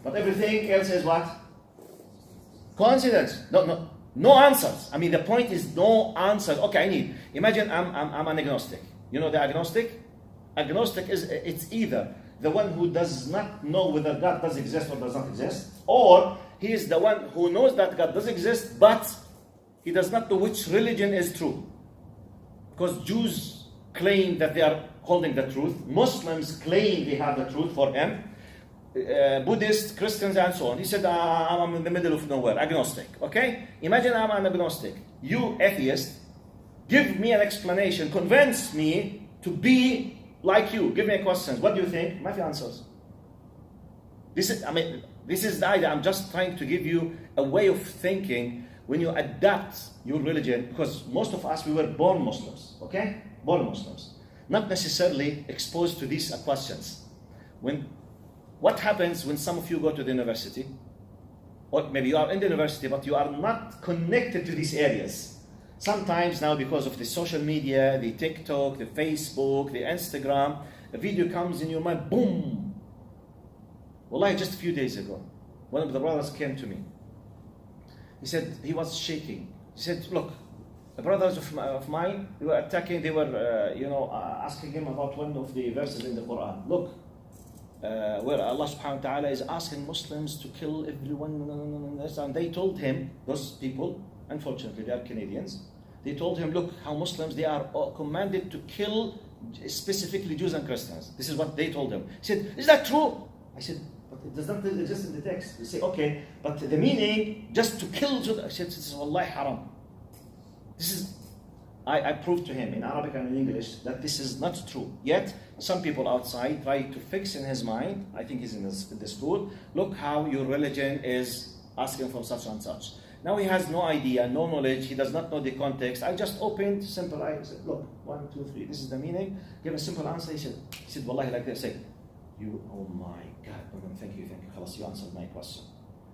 But everything else is what? Coincidence. No answers. I mean, the point is no answers. Okay, imagine I'm an agnostic. You know the agnostic? Agnostic it's either the one who does not know whether God does exist or does not exist, or he is the one who knows that God does exist, but he does not know which religion is true. Because Jews claim that they are holding the truth. Muslims claim they have the truth for him. Buddhists, Christians, and so on. He said, I'm in the middle of nowhere, agnostic. Okay? Imagine I'm an agnostic. You, atheist, give me an explanation, convince me to be like you. Give me questions. What do you think? My answers. This is the idea. I'm just trying to give you a way of thinking when you adapt your religion, because most of us, we were born Muslims. Okay? Born Muslims. Not necessarily exposed to these questions. What happens when some of you go to the university, or maybe you are in the university, but you are not connected to these areas? Sometimes now, because of the social media, the TikTok, the Facebook, the Instagram, a video comes in your mind, boom. Wallahi, just a few days ago, one of the brothers came to me. He said he was shaking. He said, look, the brothers of mine, they were attacking, they were, asking him about one of the verses in the Quran. Look, where Allah subhanahu wa ta'ala is asking Muslims to kill everyone, and they told him, those people, unfortunately they are Canadians, they told him, look, how Muslims, they are commanded to kill specifically Jews and Christians. This is what they told him. He said, is that true? I said, but it does not exist in the text. They say, okay, but the meaning, just to kill Jews. I said, this is wallahi haram. This is, I proved to him in Arabic and in English that this is not true. Yet, some people outside try to fix in his mind, I think he's in the school, look how your religion is asking for such and such. Now he has no idea, no knowledge, he does not know the context. I just opened, simple, I said, look, 1, 2, 3, this is the meaning. Give a simple answer. He said, Wallahi, like this. I said, you, oh my God, no, thank you. Khalas, you answered my question.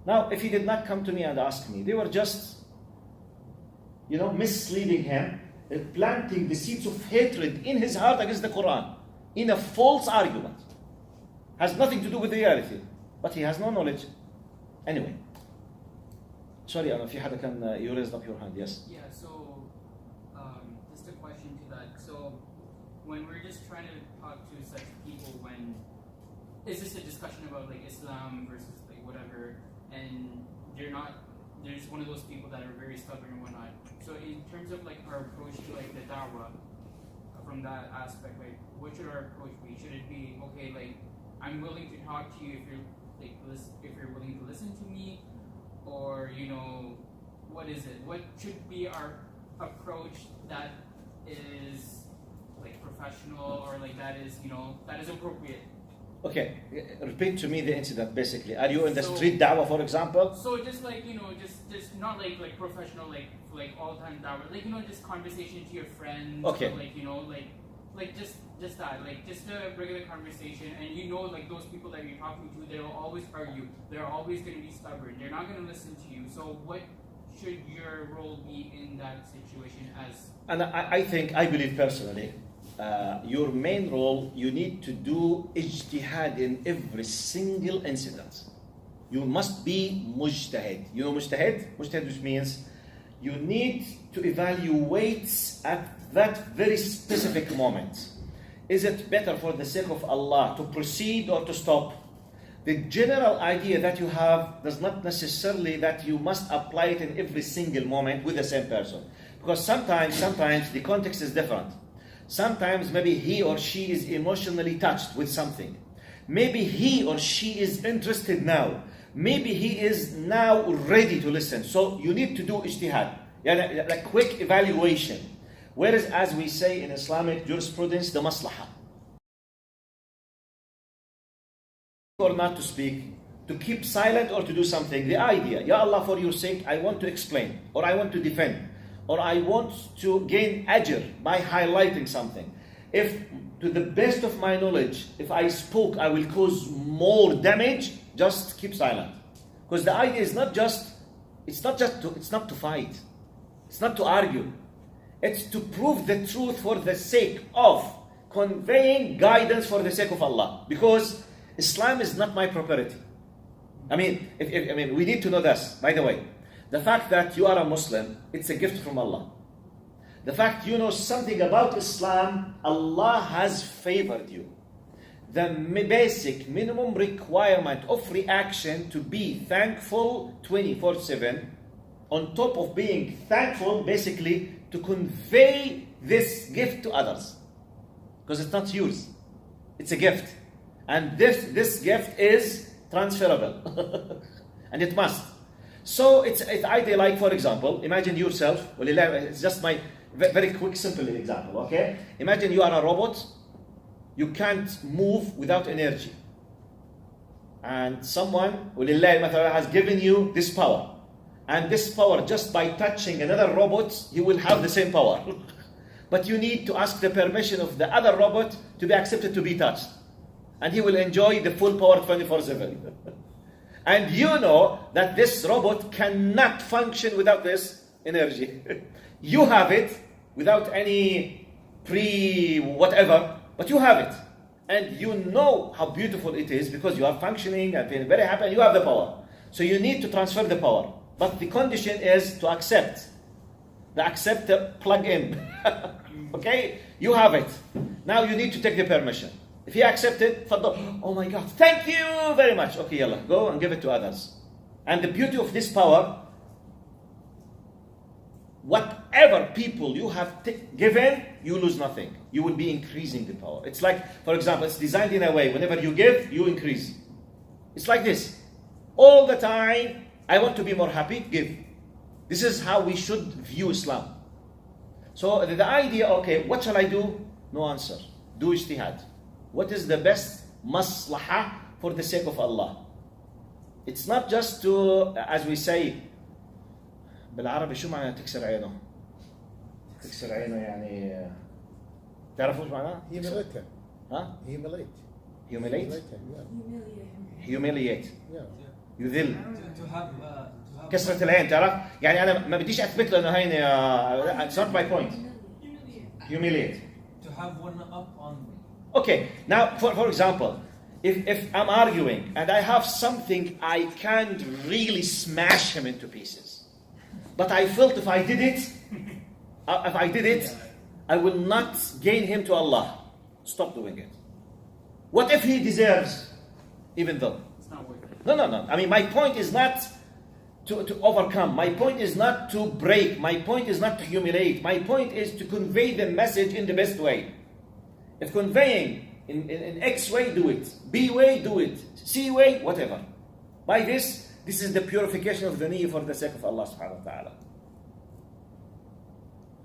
Now, if he did not come to me and ask me, they were just, misleading him, planting the seeds of hatred in his heart against the Quran in a false argument. Has nothing to do with the reality, but he has no knowledge. Anyway, sorry, if you raised up your hand, yes. Yeah, so just a question to that. So when we're just trying to talk to such people, is this a discussion about like Islam versus like whatever, and there's one of those people that are very stubborn and whatnot. So in terms of like our approach to like the Dawah, from that aspect, like what should our approach be? Should it be, okay, like I'm willing to talk to you if you're willing to listen to me, or what is it? What should be our approach that is like professional, or like that is appropriate? Okay, repeat to me the incident basically. Are you in the street da'wah, for example? So just like, just not like professional, like all-time da'wah, like, just conversation to your friends. Okay. Or like just that, like just a regular conversation, and like those people that you're talking to, they'll always argue. They're always going to be stubborn. They're not going to listen to you. So what should your role be in that situation as? And I believe personally, your main role, you need to do ijtihad in every single incident. You must be mujtahid. You know mujtahid? Mujtahid, which means you need to evaluate at that very specific moment. Is it better for the sake of Allah to proceed or to stop? The general idea that you have does not necessarily that you must apply it in every single moment with the same person. Because sometimes the context is different. Sometimes maybe he or she is emotionally touched with something. Maybe he or she is interested now. Maybe he is now ready to listen. So you need to do ijtihad, a quick evaluation. Whereas, as we say in Islamic jurisprudence, the maslaha. Or not to speak, to keep silent or to do something. The idea, Ya Allah, for your sake, I want to explain, or I want to defend, or I want to gain ajr by highlighting something. If, to the best of my knowledge, if I spoke, I will cause more damage, just keep silent. Because the idea is it's not to fight. It's not to argue. It's to prove the truth for the sake of conveying guidance for the sake of Allah. Because Islam is not my property. We need to know this, by the way. The fact that you are a Muslim, it's a gift from Allah. The fact you know something about Islam, Allah has favored you. The basic minimum requirement of reaction to be thankful 24/7, on top of being thankful, basically to convey this gift to others. Because it's not yours. It's a gift. And this gift is transferable. And it must. So it's ideal, like for example, imagine yourself, it's just my very quick, simple example, okay? Imagine you are a robot, you can't move without energy. And someone, has given you this power. And this power, just by touching another robot, you will have the same power. But you need to ask the permission of the other robot to be accepted to be touched. And he will enjoy the full power 24/7. And you know that this robot cannot function without this energy. You have it without any whatever, but you have it. And you know how beautiful it is because you are functioning and feeling very happy and you have the power. So you need to transfer the power. But the condition is to accept. Plug in. Okay? You have it. Now you need to take the permission. If he accepted, oh my God, thank you very much. Okay, yalla, go and give it to others. And the beauty of this power, whatever people you have given, you lose nothing. You will be increasing the power. It's like, for example, it's designed in a way, whenever you give, you increase. It's like this. All the time, I want to be more happy, give. This is how we should view Islam. So the idea, okay, what shall I do? No answer. Do ijtihad. What is the best maslahah for the sake of Allah? It's not just to, as we say, بالعربي شو معنى تكسر عينه؟ تكسر عينه يعني تعرفوا ايش معناه؟ Humiliate him. ها؟ Humiliate. Humiliate? Yeah. Humiliate. Yeah. يذل. To have كسرة العين تعرف؟ يعني أنا ما بديش أثبت له إنه هيني it's not my point. Humiliate. to have one up on. Okay, now for example, if I'm arguing and I have something I can't really smash him into pieces, but I felt if I did it, I will not gain him to Allah. Stop doing it. What if he deserves, even though? It's not worth it. No. I mean, my point is not to overcome. My point is not to break. My point is not to humiliate. My point is to convey the message in the best way. If conveying in X way, do it. B way, do it. C way, whatever. By this is the purification of the knee for the sake of Allah subhanahu wa ta'ala.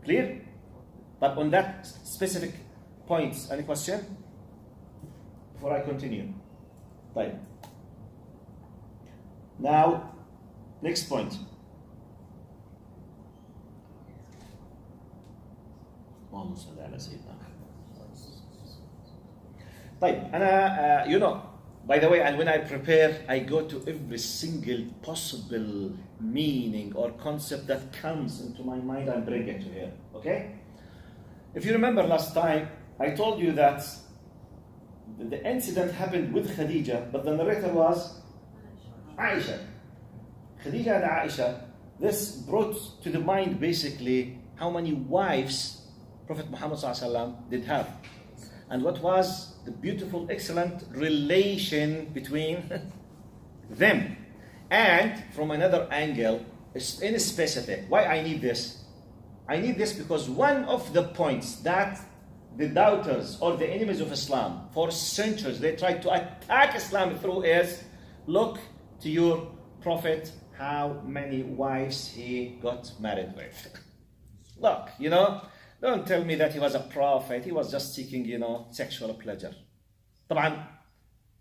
Clear? But on that specific points, any question? Before I continue. Right. Now, next point. اللهم صل على سيدنا طيب أنا you know, by the way, and when I prepare, I go to every single possible meaning or concept that comes into my mind and bring it to here. Okay? If you remember last time, I told you that the incident happened with Khadija, but the narrator was Aisha. Khadija and Aisha, this brought to the mind basically how many wives Prophet Muhammad ﷺ did have. And what was the beautiful, excellent relation between them. And from another angle, in specific, why I need this? I need this because one of the points that the doubters or the enemies of Islam for centuries, they tried to attack Islam through is, look to your Prophet, how many wives he got married with. Look, you know, don't tell me that he was a prophet, he was just seeking, you know, sexual pleasure. طبعا,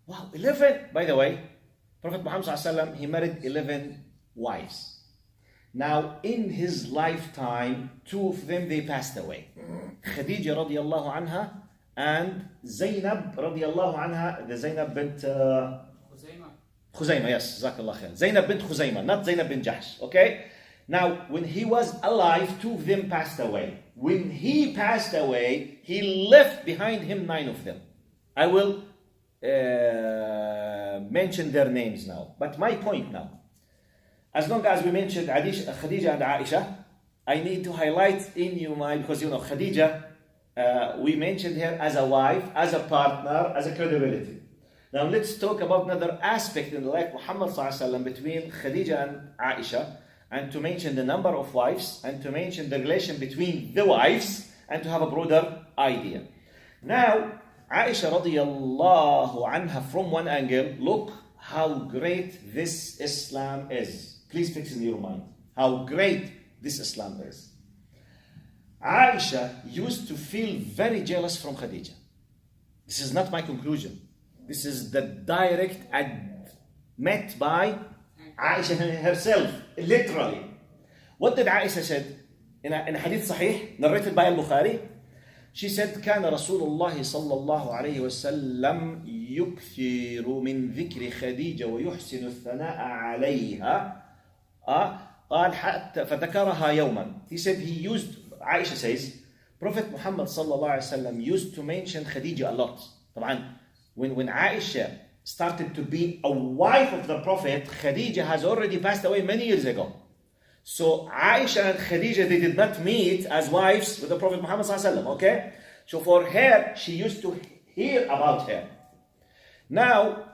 wow, 11, by the way, Prophet Muhammad ﷺ, he married 11 wives. Now, in his lifetime, 2 of them, they passed away. Khadija radiallahu anha and Zainab radiallahu anha, the Zainab bint Khuzaymah, yes, Jazakallah khair. Zainab bint Khuzaymah, not Zainab bint Jahsh, okay? Now, when he was alive, 2 of them passed away. When he passed away, he left behind him 9 of them. I will mention their names now. But my point now, as long as we mentioned Khadija and Aisha, I need to highlight in your mind, because you know, Khadija, we mentioned her as a wife, as a partner, as a credibility. Now let's talk about another aspect in the life of Muhammad ﷺ between Khadija and Aisha, and to mention the number of wives, and to mention the relation between the wives, and to have a broader idea. Now, Aisha radiallahu anha, from one angle, look how great this Islam is. Please fix in your mind how great this Islam is. Aisha used to feel very jealous from Khadija. This is not my conclusion. This is the direct met by Aisha herself, literally. What did Aisha said in a hadith sahih, narrated by Al-Bukhari? She said, كان رسول الله صلى الله عليه وسلم يكثر من ذكر خديجة ويحسن الثناء عليها. قال حتى فذكرها يوما. He said he used, Aisha says, Prophet Muhammad صلى الله عليه وسلم used to mention Khadija a lot. طبعا when Aisha started to be a wife of the Prophet, Khadija has already passed away many years ago. So Aisha and Khadija, they did not meet as wives with the Prophet Muhammad ﷺ, okay? So for her, she used to hear about her. Now,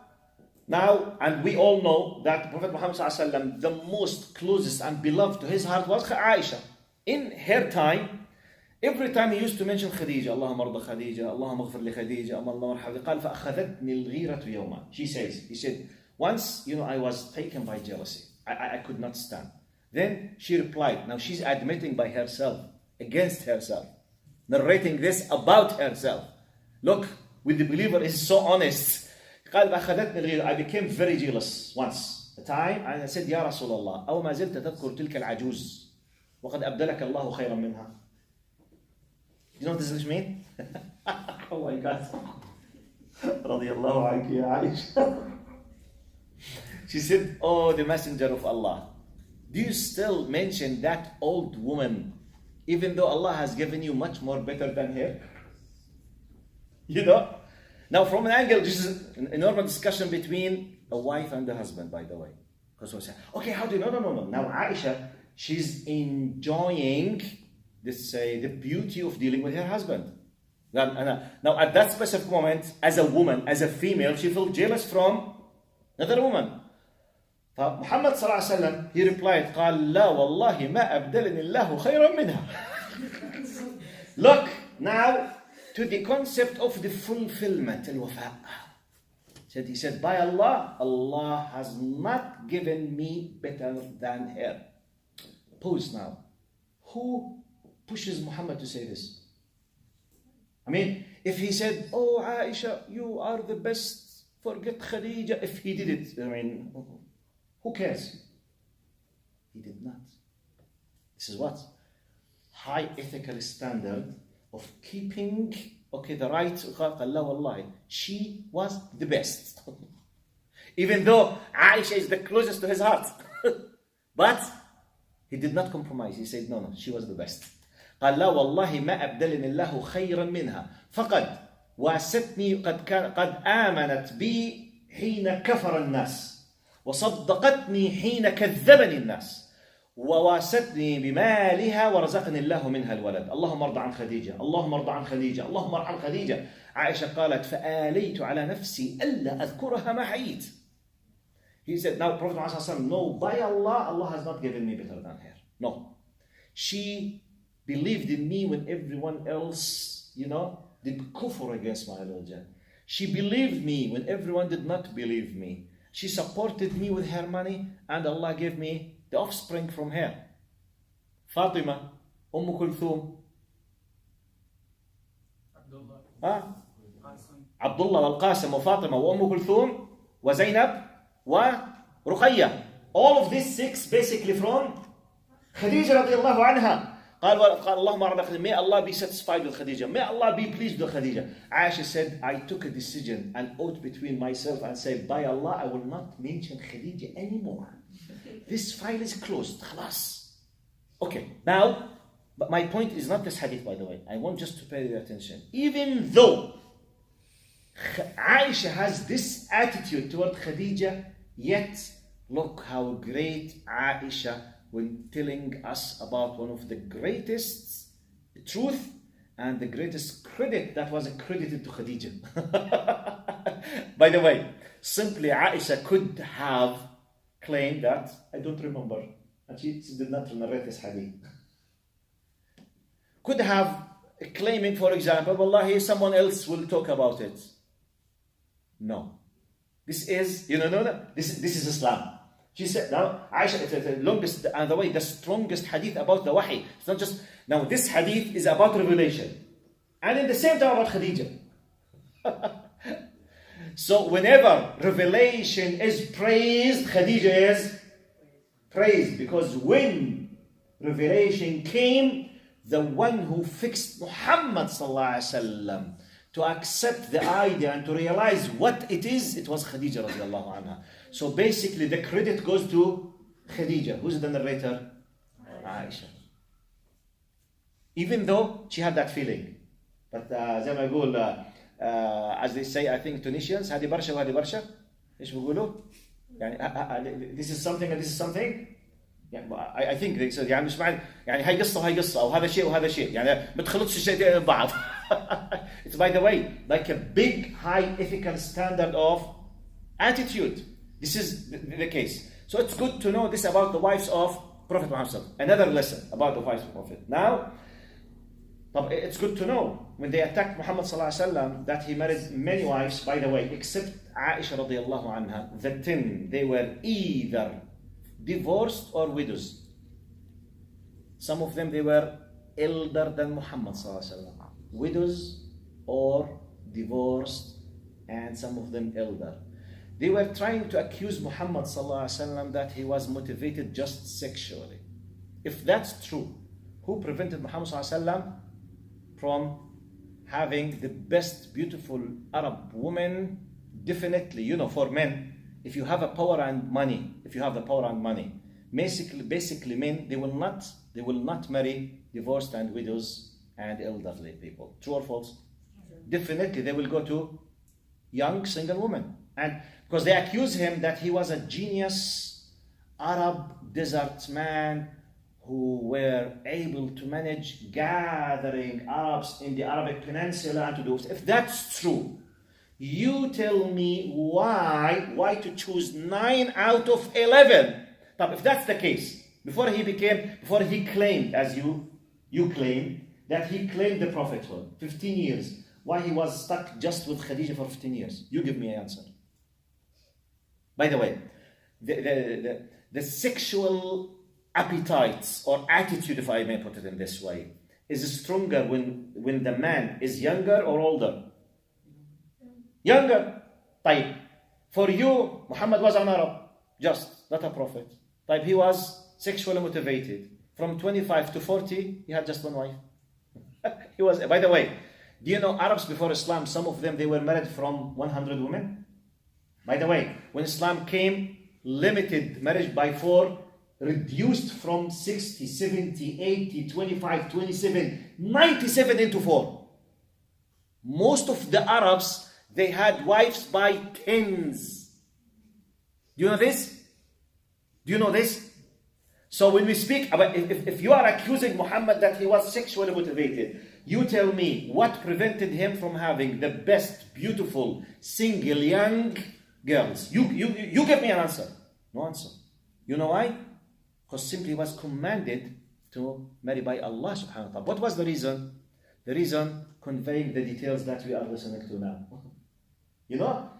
and we all know that Prophet Muhammad ﷺ, the most closest and beloved to his heart was Aisha. In her time, every time he used to mention Khadija, اللهم ارض خديجة, اللهم اغفر لخديجة, اللهم ارحم, قال فأخذتني الغيرة يوما. He said, once, I was taken by jealousy. I could not stand. Then she replied, now she's admitting by herself, against herself, narrating this about herself. Look, with the believer is so honest. قال فأخذتني الغيرة. I became very jealous once, a time, and I said, يا رسول الله, أو ما زلت تذكر تلك العجوز. وقد أبدلك الله خيرا منها. You know what this mean? Oh my God. رضي الله عنك يا عائشة. She said, oh, the messenger of Allah, do you still mention that old woman even though Allah has given you much more better than her? You know? Now from an angle, this is a normal discussion between a wife and a husband, by the way. Because we say, okay, how do you... No. Now Aisha, she's enjoying this, the beauty of dealing with her husband. Now at that specific moment, as a woman, as a female, she felt jealous from another woman. فمحمد صلى الله عليه وسلم, he replied, قال لا والله ما أبدلني الله خيرا منها. Look now to the concept of the fulfillment, al-wafa. He said, by Allah, Allah has not given me better than her. Pause now. Who pushes Muhammad to say this? I mean, if he said, oh Aisha, you are the best, forget Khadija, if he did it, I mean, who cares? He did not. This is what? High ethical standard of keeping, okay, the right, Allah wallahi, she was the best. Even though Aisha is the closest to his heart. But he did not compromise. He said, no, she was the best. قال لا والله ما أبدلني الله خيرا منها فقد واستني قد آمنت بي حين كفر الناس وصدقتني حين كذبني الناس وواستني بمالها ورزقني الله منها الولد. اللهم ارضى عن خديجة، اللهم ارضى عن خديجة، اللهم ارحم خديجة. عائشة قالت فآليت على نفسي ألا أذكرها ما حييت. He said, now Prophet Muhammad sallallahu alaihi wasallam, no, by Allah, Allah has not given me better than her. No. She believed in me when everyone else, did kufr against my religion. She believed me when everyone did not believe me. She supported me with her money, and Allah gave me the offspring from her. Fatima, Kulthum, Abdullah wal-Qasim wa Fatima wa Kulthum wa Zainab wa Ruqayya. All of these six basically from Khadija radiallahu anha. قال اللهم أرضى. May Allah be satisfied with Khadija. May Allah be pleased with Khadija. Aisha said, I took a decision and oath between myself and said, by Allah, I will not mention Khadija anymore. This file is closed. Khalas. Okay, now, but my point is not this hadith, by the way. I want just to pay your attention. Even though Aisha has this attitude toward Khadija, yet look how great Aisha when telling us about one of the greatest truth and the greatest credit that was accredited to Khadija. By the way, simply Aisha could have claimed that, I don't remember, and she did not narrate this hadith. Could have claiming, for example, Wallahi, someone else will talk about it. No. This is, this is Islam. She said, now, Aisha, it's the longest, and the way, the strongest hadith about the wahi. It's not just, now this hadith is about revelation. And in the same time about Khadija. So whenever revelation is praised, Khadija is praised. Because when revelation came, the one who fixed Muhammad sallallahu alaihi wasallam to accept the idea and to realize what it is, it was Khadija radiallahu anha. So basically the credit goes to Khadija. Who's the narrator? Aisha. Even though she had that feeling. But زي ما يقول, as they say, I think Tunisians, هذه برشا وهذه برشا. إيش بيقولوا؟ يعني this is something and this is something. يعني I think they said يعني مش معنى يعني هاي قصة وهاي قصة أو هذا شيء وهذا شيء يعني ما تخلطش الشيئين ببعض. It's, by the way, like a big high ethical standard of attitude. This is the case. So it's good to know this about the wives of Prophet Muhammad. Another lesson about the wives of Prophet. Now, it's good to know when they attacked Muhammad that he married many wives, by the way, except Aisha radiallahu anha. The 10, they were either divorced or widows. Some of them, they were elder than Muhammad widows or divorced, and some of them elder. They were trying to accuse Muhammad that he was motivated just sexually. If that's true, who prevented Muhammad ﷺ from having the best beautiful Arab woman? Definitely, for men, if you have a power and money, basically men, they will not marry divorced and widows and elderly people. True or false? Definitely, they will go to young single women, and because they accuse him that he was a genius Arab desert man who were able to manage gathering Arabs in the Arabic Peninsula and to do. If that's true, you tell me why to choose 9 out of 11. Now, if that's the case, before he claimed, as you claim, that he claimed the prophethood, 15 years, why he was stuck just with Khadija for 15 years? You give me an answer. By the way, the sexual appetites or attitude, if I may put it in this way, is stronger when the man is younger or older? Younger. طيب. For you, Muhammad was an Arab, just, not a prophet. طيب, he was sexually motivated. From 25 to 40, he had just one wife. He was, by the way, do you know Arabs before Islam, some of them, they were married from 100 women? By the way, when Islam came, limited marriage by 4, reduced from 60, 70, 80, 25, 27, 97 into 4. Most of the Arabs, they had wives by tens. Do you know this? Do you know this? So when we speak about, if you are accusing Muhammad that he was sexually motivated, you tell me what prevented him from having the best, beautiful, single, young girls. You give me an answer. No answer. You know why? Because simply was commanded to marry by Allah subhanahu wa ta'ala. What was the reason? The reason conveying the details that we are listening to now.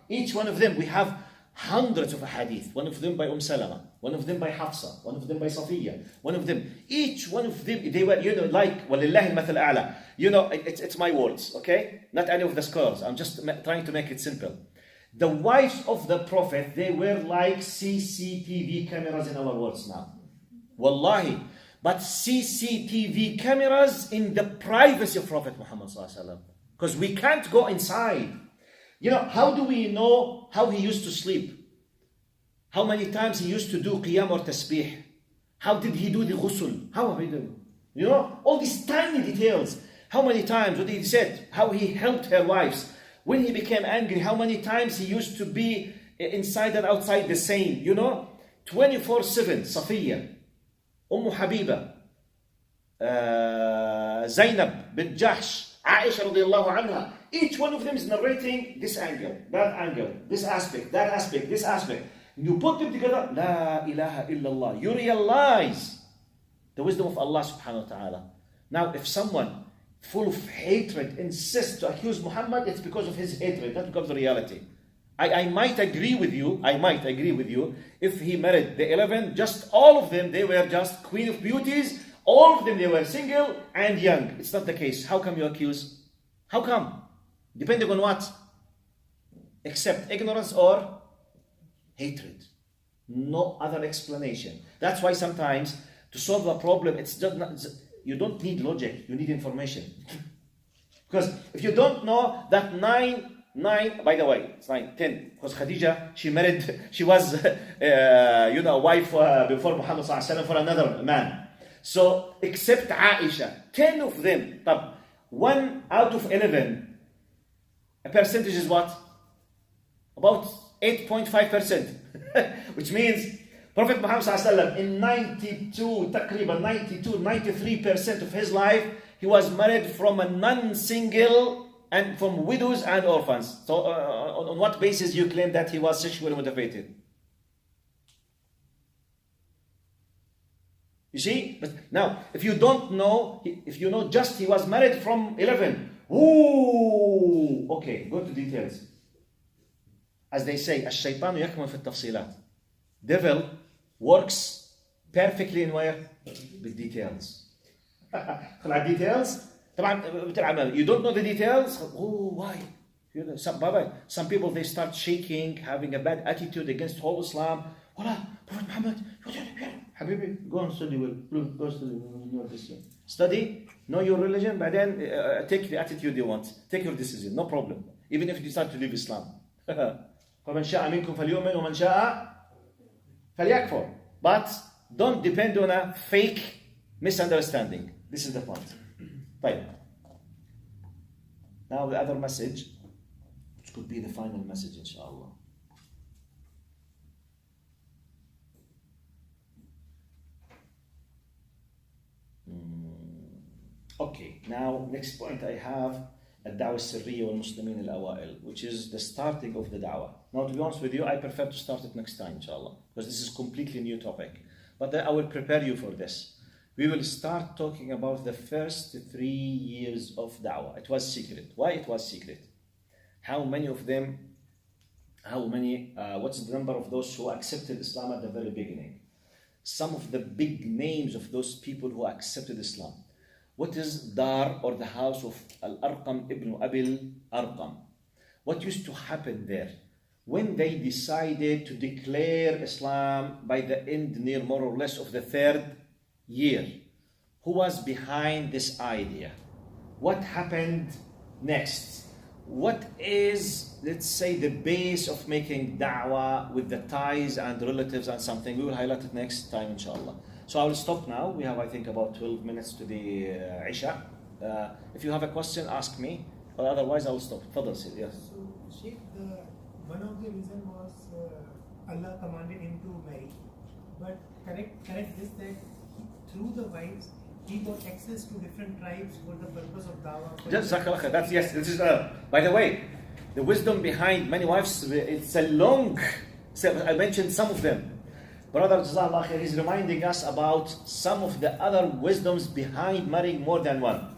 Each one of them, we have hundreds of hadith. One of them by Salama, one of them by Hafsa, one of them by Safiya, one of them. Each one of them, they were, like, وَلِلَّهِ الْمَثَلْ الْأَعْلَى. It's my words, okay? Not any of the scholars. I'm just trying to make it simple. The wives of the Prophet, they were like CCTV cameras in our words now. Wallahi. But CCTV cameras in the privacy of Prophet Muhammad sallallahu alaihi wasallam. Because we can't go inside. How do we know how he used to sleep? How many times he used to do qiyam or tasbih? How did he do the ghusl? How did he do? All these tiny details. How many times, what he said, how he helped her wives. When he became angry, how many times he used to be inside and outside the same. 24/7, Safiya, Habiba, Zainab bin Jahsh, Aisha radiallahu anha. Each one of them is narrating this angle, that angle, this aspect, that aspect, this aspect. You put them together, La ilaha illallah. You realize the wisdom of Allah subhanahu wa ta'ala. Now, if someone full of hatred insists to accuse Muhammad, it's because of his hatred, not because of the reality. I might agree with you, if he married the 11, just all of them, they were just queen of beauties, all of them, they were single and young. It's not the case. How come you accuse? How come? Depending on what? Except ignorance or hatred. No other explanation. That's why sometimes to solve a problem, it's just not, you don't need logic, you need information. Because if you don't know that 9, by the way, it's 9, 10, because Khadija, she was a wife before Muhammad sallallahu alaihi wasallam for another man. So, except Aisha, 10 of them, 1 out of 11, a percentage is what? About 8.5%. Which means Prophet Muhammad sallallahu alaihi wasallam in 93% of his life, he was married from a non-single and from widows and orphans. So on what basis you claim that he was sexually motivated? You see? But now, if you don't know, if you know just he was married from 11, ooh, okay, go to details. As they say, الشيطان يكمن في التفصيلات. Devil works perfectly in where? With details. details. You don't know the details. Oh, why? Some people, they start shaking, having a bad attitude against whole Islam. Prophet Muhammad, Habibi, go and study well. Go study your decision. Study, know your religion, but then take the attitude you want. Take your decision, no problem. Even if you decide to leave Islam. فَمَنْ شَاءَ مِنْكُمْ فَلْيُؤْمِنْ وَمَنْ شَاءَ فَلْيَكْفُرْ. But don't depend on a fake misunderstanding. This is the point. طيب. Now the other message, which could be the final message, inshallah. Okay, now next point I have الدعوة السرية والمسلمين الأوائل, which is the starting of the da'wah. Now to be honest with you, I prefer to start it next time, inshallah, because this is a completely new topic. But I will prepare you for this. We will start talking about the first 3 years of da'wah. It was secret. Why it was secret? How many of them, what's the number of those who accepted Islam at the very beginning? Some of the big names of those people who accepted Islam. What is Dar, or the house of Al-Arqam ibn Abil Arqam? What used to happen there? When they decided to declare Islam by the end, near more or less, of the 3rd year, who was behind this idea? What happened next? What is, let's say, the base of making da'wah with the ties and relatives and something? We will highlight it next time, inshallah. So I will stop now. We have, I think, about 12 minutes to the Isha. If you have a question, ask me. Or otherwise, I will stop. Fadal, Sid, yes. So, Sheikh, one of the reason was Allah commanded him to marry. But correct this, that through the wives, he got access to different tribes for the purpose of dawah. Jazakallah khair. That's, yes, this is, by the way, the wisdom behind many wives, it's a long, I mentioned some of them. Brother Jazakallah khair is reminding us about some of the other wisdoms behind marrying more than one.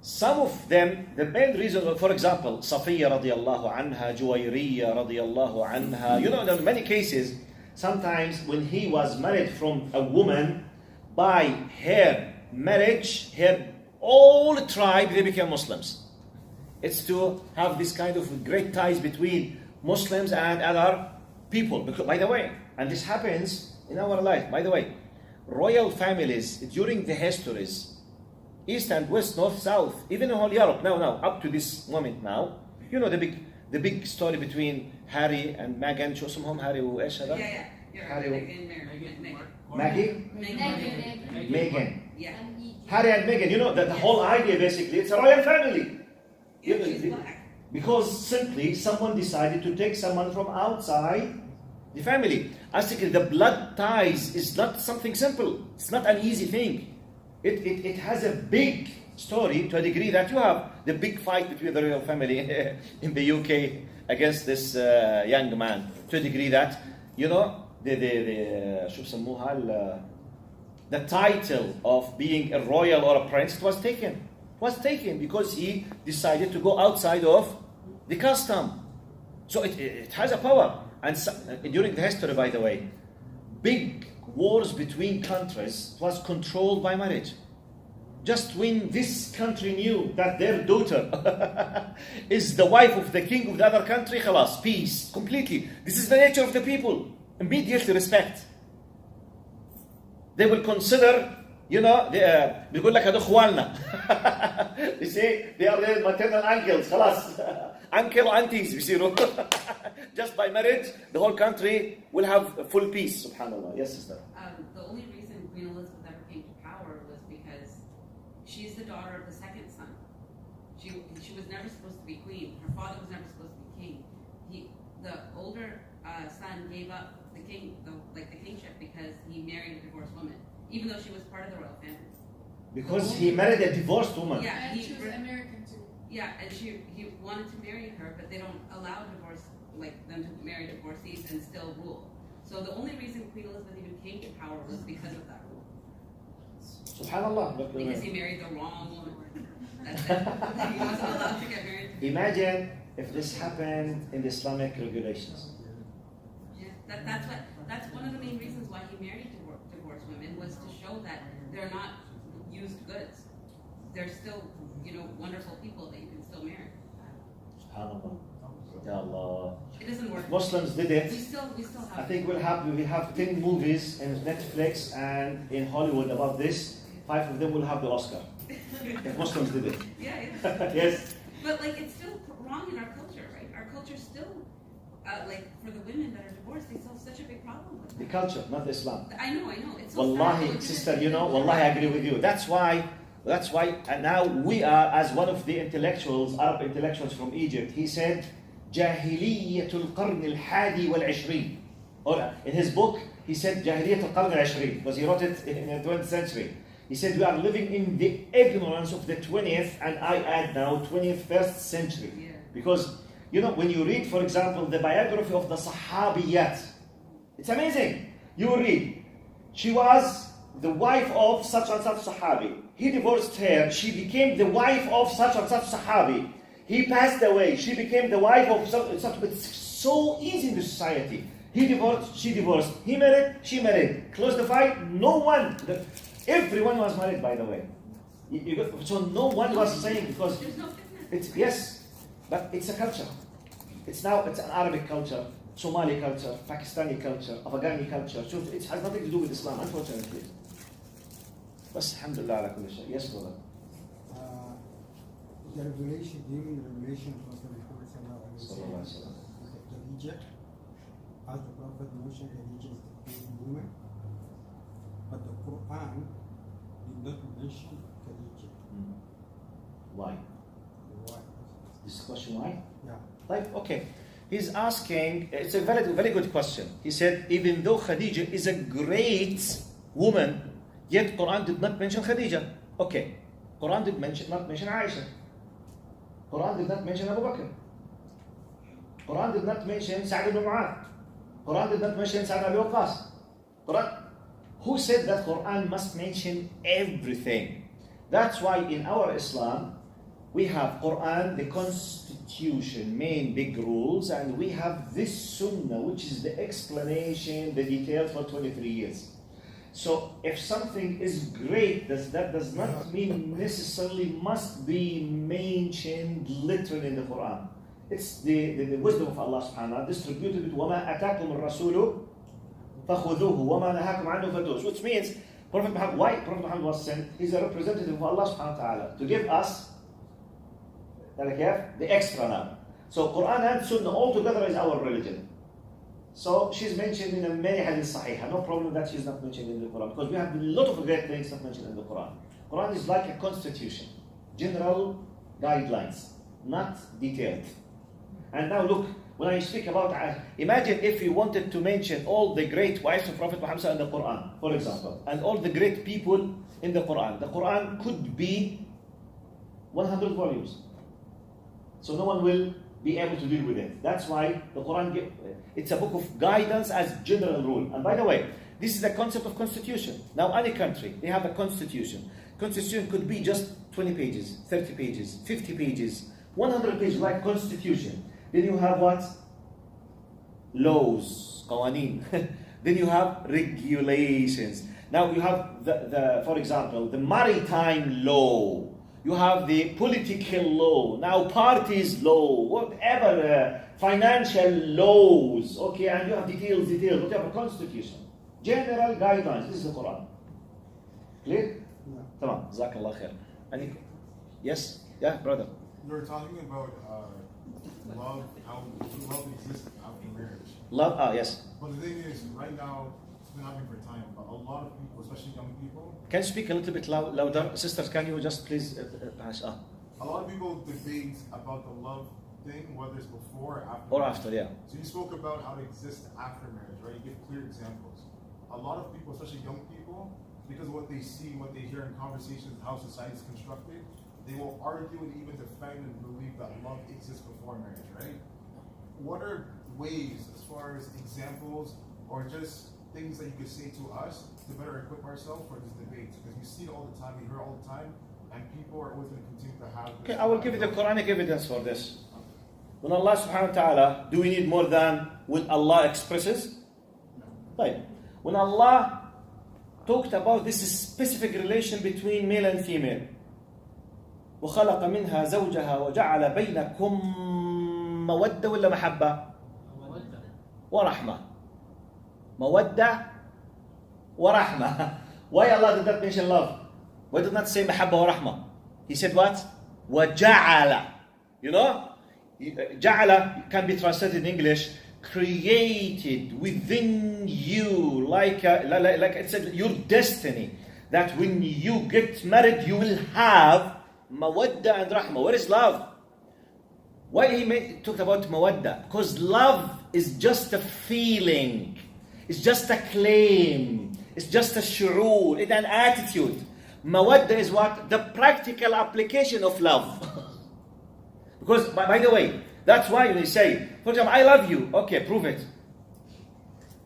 Some of them, the main reason, for example, Safiya radiallahu anha, Juwayriyya radiallahu anha, you know, in many cases, sometimes when he was married from a woman, by her marriage, her all tribe, they became Muslims. It's to have this kind of great ties between Muslims and other people. Because, by the way, and this happens in our life, by the way, royal families during the histories, East and West, North, South, even in whole Europe, now, up to this moment now, you know the big story between Harry and Meghan, شو اسمهم Harry وإيش هذا؟ Maggie? Meghan. Yeah. Harry and Meghan, you know that the whole idea basically, it's a royal family. Yeah, she's black. Because simply someone decided to take someone from outside the family. As the blood ties is not something simple. It's not an easy thing. It has a big story, to a degree that you have the big fight between the royal family in the UK against this young man. To a degree that, you know, شو بسموها the title of being a royal or a prince was taken because he decided to go outside of the custom. So it has a power. And so, during the history, by the way, big wars between countries was controlled by marriage. Just when this country knew that their daughter is the wife of the king of the other country, khalas, peace, completely. This is the nature of the people. Immediately respect. They will consider, you know, بيقول لك هذول اخواننا. You see, they are their maternal uncles, خلاص. Uncle, aunties, بيصيروا. Just by marriage, the whole country will have full peace. Subhanallah. Yes, sister. The only reason Queen Elizabeth ever came to power was because she's the daughter of the second son. She was never supposed to be queen. Her father was never supposed to be king. The older son gave up the kingship because he married a divorced woman, even though she was part of the royal family. Because he married a divorced woman. Yeah, And she was American too. Yeah, and he wanted to marry her, but they don't allow them to marry divorcees and still rule. So the only reason Queen Elizabeth even came to power was because of that rule. Subhanallah. Because he married the wrong woman. That's it. He wasn't allowed to get married. Imagine if this happened in the Islamic regulations. Yeah, that's one of the main reasons why he married divorced women, was to show that they're not used goods. They're still, wonderful people that you can still marry. Subhanallah. Ya Allah. It doesn't work. Muslims did it. We still have. I think we have 10 movies in Netflix and in Hollywood about this. 5 of them will have the Oscar. If Muslims did it. Yeah. Yes. But like, it's still wrong in our culture, right? Our culture still, like, for the women that are divorced, they still have such a big problem with The that. culture, not the Islam. I know. It's so Wallahi, sad. sister, you know, Wallahi, I agree with you. That's why, and now we are, as one of the intellectuals, Arab intellectuals from Egypt, he said, جاهلية القرن الحادي والعشرين. Or in his book, he said جاهلية القرن العشرين, because he wrote it in the 20th century. He said we are living in the ignorance of the 20th, and I add now 21st century. Yeah. Because, you know, when you read, for example, the biography of the Sahabiyat, it's amazing. You will read, she was the wife of such and such Sahabi. He divorced her. She became the wife of such and such Sahabi. He passed away. She became the wife of such and such. It's so easy in the society. He divorced. She divorced. He married. She married. Close the fight. No one. Everyone was married, by the way. So no one was saying because There's no fitness. it's yes, but it's a culture. It's an Arabic culture, Somali culture, Pakistani culture, Afghani culture. So it has nothing to do with Islam, unfortunately. بس الحمد لله على كل شيء. Yes, brother. The revelation, during the revelation of the Prophet Sallallahu alaihi wasallam. Khadija, as the Prophet mentioned, Khadija is the great woman, but the Quran did not mention Khadija. Why? Why? This question why? Yeah. Like, okay. He's asking, it's a very good question. He said, even though Khadija is a great woman, yet Quran did not mention Khadija. Okay. Quran did not mention Aisha. Quran did not mention Abu Bakr. Quran did not mention Sa'd ibn Mu'adh. Quran did not mention Sa'd ibn Abi Waqqas. Quran. Who said that Quran must mention everything? That's why in our Islam, we have Quran, the constitution, main big rules, and we have this Sunnah, which is the explanation, the details for 23 years. So if something is great, that does not mean necessarily must be mentioned literally in the Quran. It's the wisdom of Allah subhanahu wa ta'ala distributed with وَمَا أَتَاكُمُ الرَّسُولُ فَخُذُوهُ وَمَا نَهَاكُمْ عَنْهُ فَانْتَهُوا. Which means, Prophet Muhammad, why Prophet Muhammad was sent? He's a representative of Allah subhanahu wa ta'ala to give us the extra now. So Quran and Sunnah all together is our religion. So she's mentioned in many hadith sahih. No problem that she's not mentioned in the Quran, because we have a lot of great things not mentioned in the Quran. Quran is like a constitution, general guidelines, not detailed. And now look, when I speak about, imagine if we wanted to mention all the great wives of Prophet Muhammad in the Quran, for example, and all the great people in the Quran could be 100 volumes. So no one will be able to deal with it. That's why the Quran, it's a book of guidance as general rule. And by the way, this is the concept of constitution. Now any country, they have a constitution. Constitution could be just 20 pages, 30 pages, 50 pages, 100 pages, like constitution. Then you have what? Laws, qawaneen. Then you have regulations. Now you have for example, the maritime law. You have the political law, now parties law, whatever, financial laws, okay, and you have details, but you have a constitution. General guidelines, this is the Quran. Clear? Yeah. Tamam, Jazakallah khair. Yes? Yeah, brother. You were talking about love, how love exists after marriage. Love, yes. But the thing is, right now, it's been happening for time, but a lot of people, especially young people, Can you speak a little bit louder? Sisters, can you just please pass up? a lot of people debate about the love thing, whether it's before or after. Or marriage. after, yeah. So you spoke about how it exists after marriage, right? You give clear examples. A lot of people, especially young people, because of what they see, what they hear in conversations, how society is constructed, they will argue and even defend and believe that love exists before marriage, right? What are ways, as far as examples, or just things that you could say to us to better equip ourselves for this debate? Because we see it all the time, we hear it all the time, and people are always going to continue to have this. Okay, I will give you the Quranic evidence for this. When Allah subhanahu wa ta'ala, do we need more than when Allah expresses? Right. When Allah talked about this specific relation between male and female, وخلق منها زوجها وجعل بينكم مودة ولا محبة؟ ورحمة. مودة ورحمة. Why Allah did not mention love? Why did not say محبة ورحمة? He said what? وجعل. You know? جعل can be translated in English, created within you, like it said, your destiny. That when you get married, you will have mawadda and rahma. Where is love? Why he talked about mawadda? Because love is just a feeling. It's just a claim. It's just a shu'ur. It's an attitude. Mawadda is what? The practical application of love. Because, by the way, that's why we say, for example, I love you. Okay, prove it.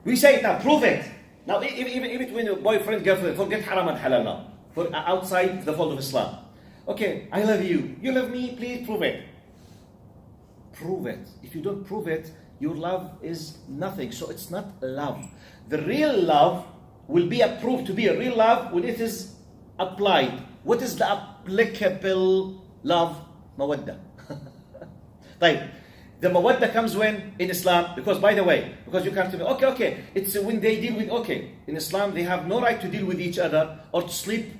We say it now, prove it. Now, even when a boyfriend, girlfriend, forget haram and halal now. For outside the fold of Islam. Okay, I love you. You love me, please prove it. Prove it. If you don't prove it, your love is nothing. So it's not love. The real love will be approved to be a real love when it is applied. What is the applicable love? Mawadda. Like, the mawadda comes when in Islam, because by the way, because you come to me, okay, it's when they deal with, in Islam they have no right to deal with each other or to sleep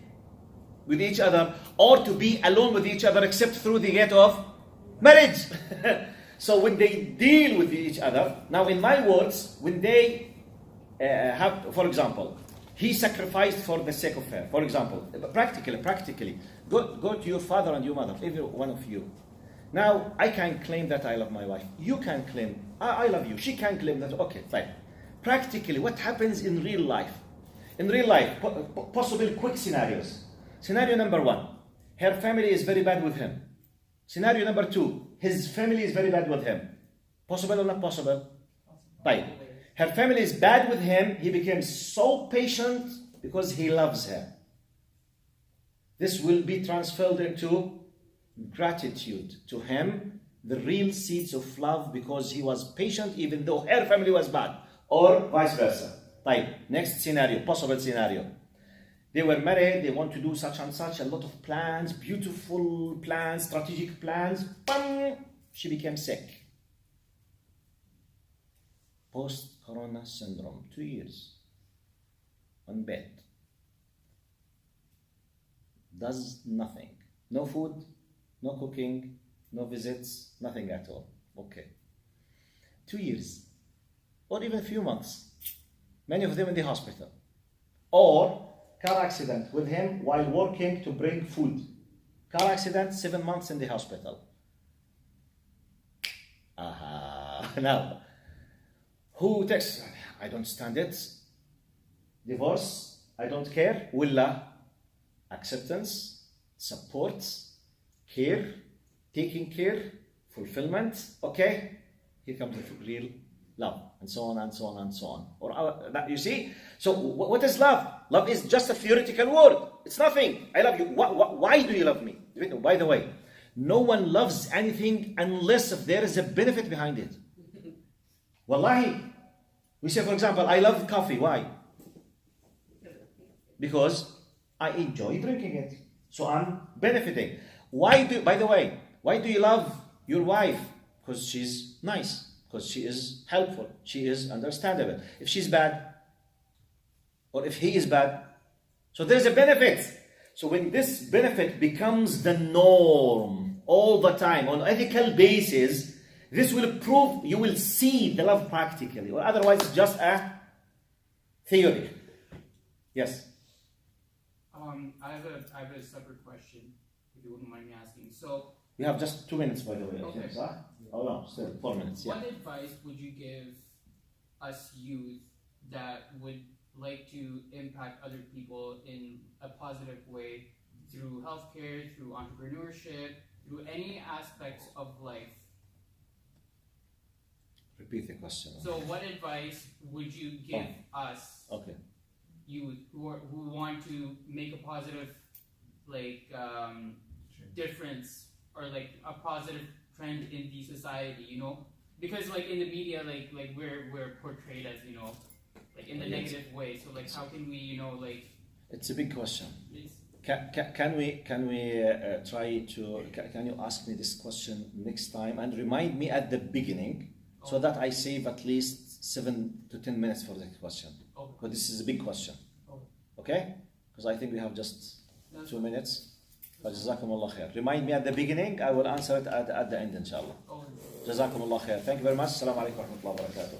with each other or to be alone with each other except through the gate of marriage. So when they deal with each other, now in my words, when they have, for example, he sacrificed for the sake of her, for example, practically, go to your father and your mother, every one of you. Now, I can claim that I love my wife. You can claim, I love you. She can claim that, okay, fine. Practically, what happens in real life? In real life, possible quick scenarios. Scenario number 1, her family is very bad with him. Scenario number 2, his family is very bad with him. Possible or not possible? Fine. Her family is bad with him. He became so patient because he loves her. This will be transferred into gratitude to him, the real seeds of love, because he was patient even though her family was bad, or vice versa. Right. Next scenario, possible scenario. They were married, they want to do such and such, a lot of plans, beautiful plans, strategic plans. Bang! She became sick. Post-corona syndrome, 2 years on bed. Does nothing. No food, no cooking, no visits, nothing at all. Okay. 2 years, or even a few months. Many of them in the hospital. Or car accident with him while working to bring food. Car accident, 7 months in the hospital. Now, who takes, I don't stand it. Divorce, I don't care. Willa, acceptance, support, care, taking care, fulfillment. Okay, here comes the real love, and so on and so on and so on. Or you see, so what is love? Love is just a theoretical word. It's nothing. I love you. Why do you love me? By the way, no one loves anything unless if there is a benefit behind it. Wallahi, we say, for example, I love coffee. Why? Because I enjoy drinking it, so I'm benefiting. By the way, why do you love your wife? Because she's nice, because she is helpful, she is understandable. If she's bad, or if he is bad, so there's a benefit. So when this benefit becomes the norm all the time on ethical basis, this will prove you will see the love practically, or otherwise it's just a theory. Yes. I have a separate question, if you wouldn't mind me asking. So we have just 2 minutes, by the way. Okay. Yes, huh? Oh no, still 4 minutes. Yeah. What advice would you give us youth that would like to impact other people in a positive way through healthcare, through entrepreneurship, through any aspects of life? Repeat the question. So what advice would you give us, youth, who want to make a positive difference, or like a positive trend in the society, you know? Because like in the media, like we're portrayed as, you know, like in the negative way. So like how can we, you know, like... It's a big question. Can we try to? Can you ask me this question next time and remind me at the beginning so that I save at least 7 to 10 minutes for the question? Because this is a big question. Okay? Because I think we have just 2 minutes. Jazakumullah khair. Remind me at the beginning. I will answer it at the end, inshallah. Jazakumullah khair. Thank you very much. Assalamu alaikum wa rahmatullahi wa barakatuh.